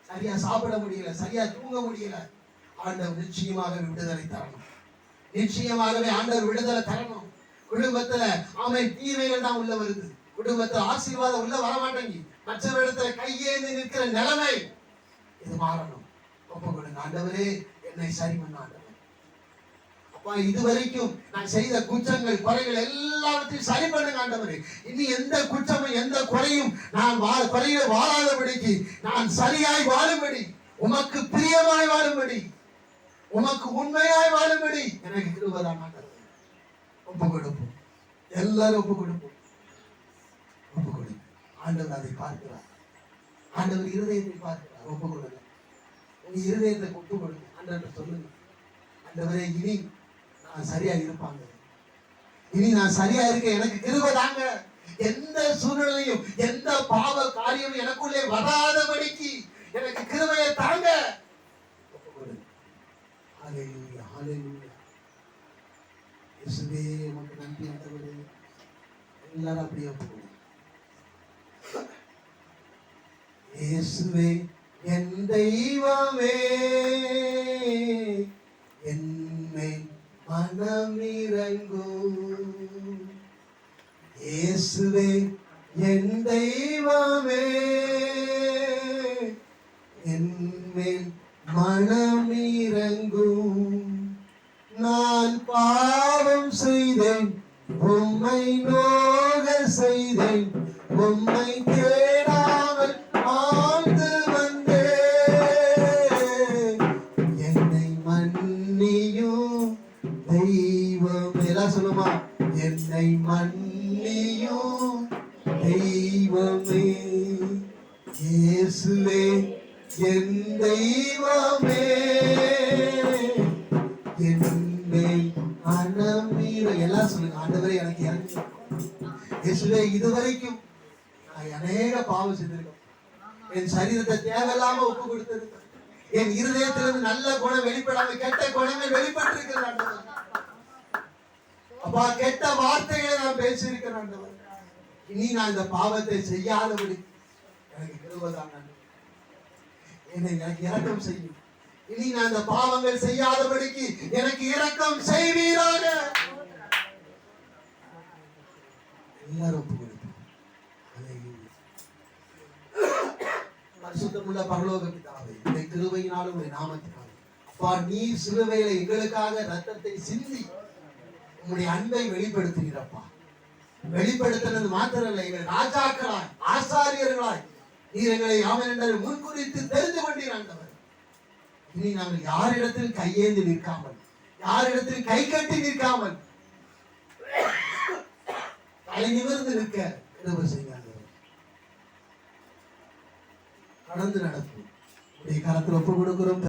சரியா சாப்பிட முடியல, சரியா தூங்க முடியல. ஆண்டவர் நிச்சயமாக விடுதலை தரணும். நிச்சயமாகவே ஆண்டவர் விடுதலை தரணும். குடும்பத்துல தீமைகள் தான் உள்ள வருது, குடும்பத்துல ஆசீர்வாதம் உள்ள வரமாட்டேங்கி, மற்றவரிடத்துல கையேந்து நிற்கிற நிலைமை இது மாறணும். ஒப்பு கொடுங்க. ஆண்டவரே, என்னை சரி பண்ண ஆண்டவர். அப்பா, இதுவரைக்கும் நான் செய்த குற்றங்கள், குறைகள் எல்லாவற்றையும் சரி பண்ணுங்க ஆண்டவரே. இனி எந்த குற்றமும் எந்த குறையும் நான் வாழாதபடிக்கு, நான் சரியாய் வாழும்படி, உமக்கு பிரியமாய் வாழும்படி, உமக்கு உண்மையாய் வாழும்படி எனக்கு கிருபை ஆண்டவரே. ஒப்பு கொடுப்போம், எல்லாரும் ஒப்பு கொடுப்போம். ஒப்பு கொடுங்க. ஆண்டவர் அதை பார்க்கிறார். ஆண்டவர் இருதயத்தை பார்க்கிறார். ஒப்பு கொடுங்க. உங்க இருதயத்தை ஒப்பு கொடுங்க. ஆண்டவர் சொல்லுங்க, ஆண்டவரே, இனி நான் சரியா இருப்பாங்க, இனி நான் சரியா இருக்க எனக்கு கிருபை தாங்க. எந்த சூழ்நிலையும் எந்த பாவ காரியமும் எனக்குள்ளே வராதபடிக்கு எனக்கு கிருபையை தாங்க. ஹல்லேலூயா, ஹல்லேலூயா. இயேசுவே, உமக்கு நன்றி ஆண்டவரே. எல்லாரும் அப்படியே ஒப்புக்கொள்ளுங்க. இயேசுவே, என் தெய்வமே, என்னை மனம் இறங்கும். இயேசுவே, என் தெய்வமே, என்மேல் மனம் இறங்கும். நான் பாவம் செய்தேன், உம்மை நோக செய்தேன், உம்மை தேடாமல் ஆழ்ந்து வந்தேன். என்னை மன்னியும் தெய்வம். எல்லாம் சொல்லுமா, என்னை மன்னியும் தெய்வமே. இயேசுவே, என் தெய்வமே, என்னை மனமீற. எல்லாம் சொல்லுங்க, ஆண்டவரே எனக்கு இறங்கி. இயேசுவே, இதுவரைக்கும் நான் அநேக பாவம் செய்திருக்கேன். என் சரீரத்தை தேவையில்லாம ஒப்பு கொடுத்திருக்கேன். என் இருதயத்திலிருந்து நல்ல குணம் வெளிப்படாம கெட்ட குணங்கள் வெளிப்பட்டு இருக்கிறான். அப்பா, கெட்ட வார்த்தைகளை நான் பேசியிருக்கிறேன் ஆண்டவர். இனி நான் இந்த பாவத்தை செய்யாதபடி எனக்கு கிருபை தாங்க. எனக்கு இரக்கம் செய்யும். இனி நான் இந்த பாவங்கள் செய்யாதபடிக்கு எனக்கு இரக்கம் செய்வீராக. எல்லாரும் ஒப்பு கொடுப்போம். பரிசுத்தமுள்ள பரலோக பிதாவே, உம்முடைய கிருபையினாலும் உம்முடைய நாமத்தினாலும் அப்பா, நீர் சிலுவையில எங்களுக்காக ரத்தத்தை சிந்தி உம்முடைய அன்பை வெளிப்படுத்துகிறப்பா. வெளிப்படுத்தினது மாத்திரமல்ல, எங்கள் ராஜாக்களாய் ஆசாரியர்களாய் நீர் எங்களை அவன் என்று முன்குறித்து தெரிந்து கொண்டீர் ஆண்டவர். இனி நாங்கள் யாரிடத்தில் கையேந்தி நிற்காமல், யாரிடத்தில் கை கட்டி நிற்காமல், தலை நிமிர்ந்து நிற்க கிருபை செய்யுங்க. கடந்து நடக்கும். கரத்துல ஒப்பு கொடுக்கிறோம்.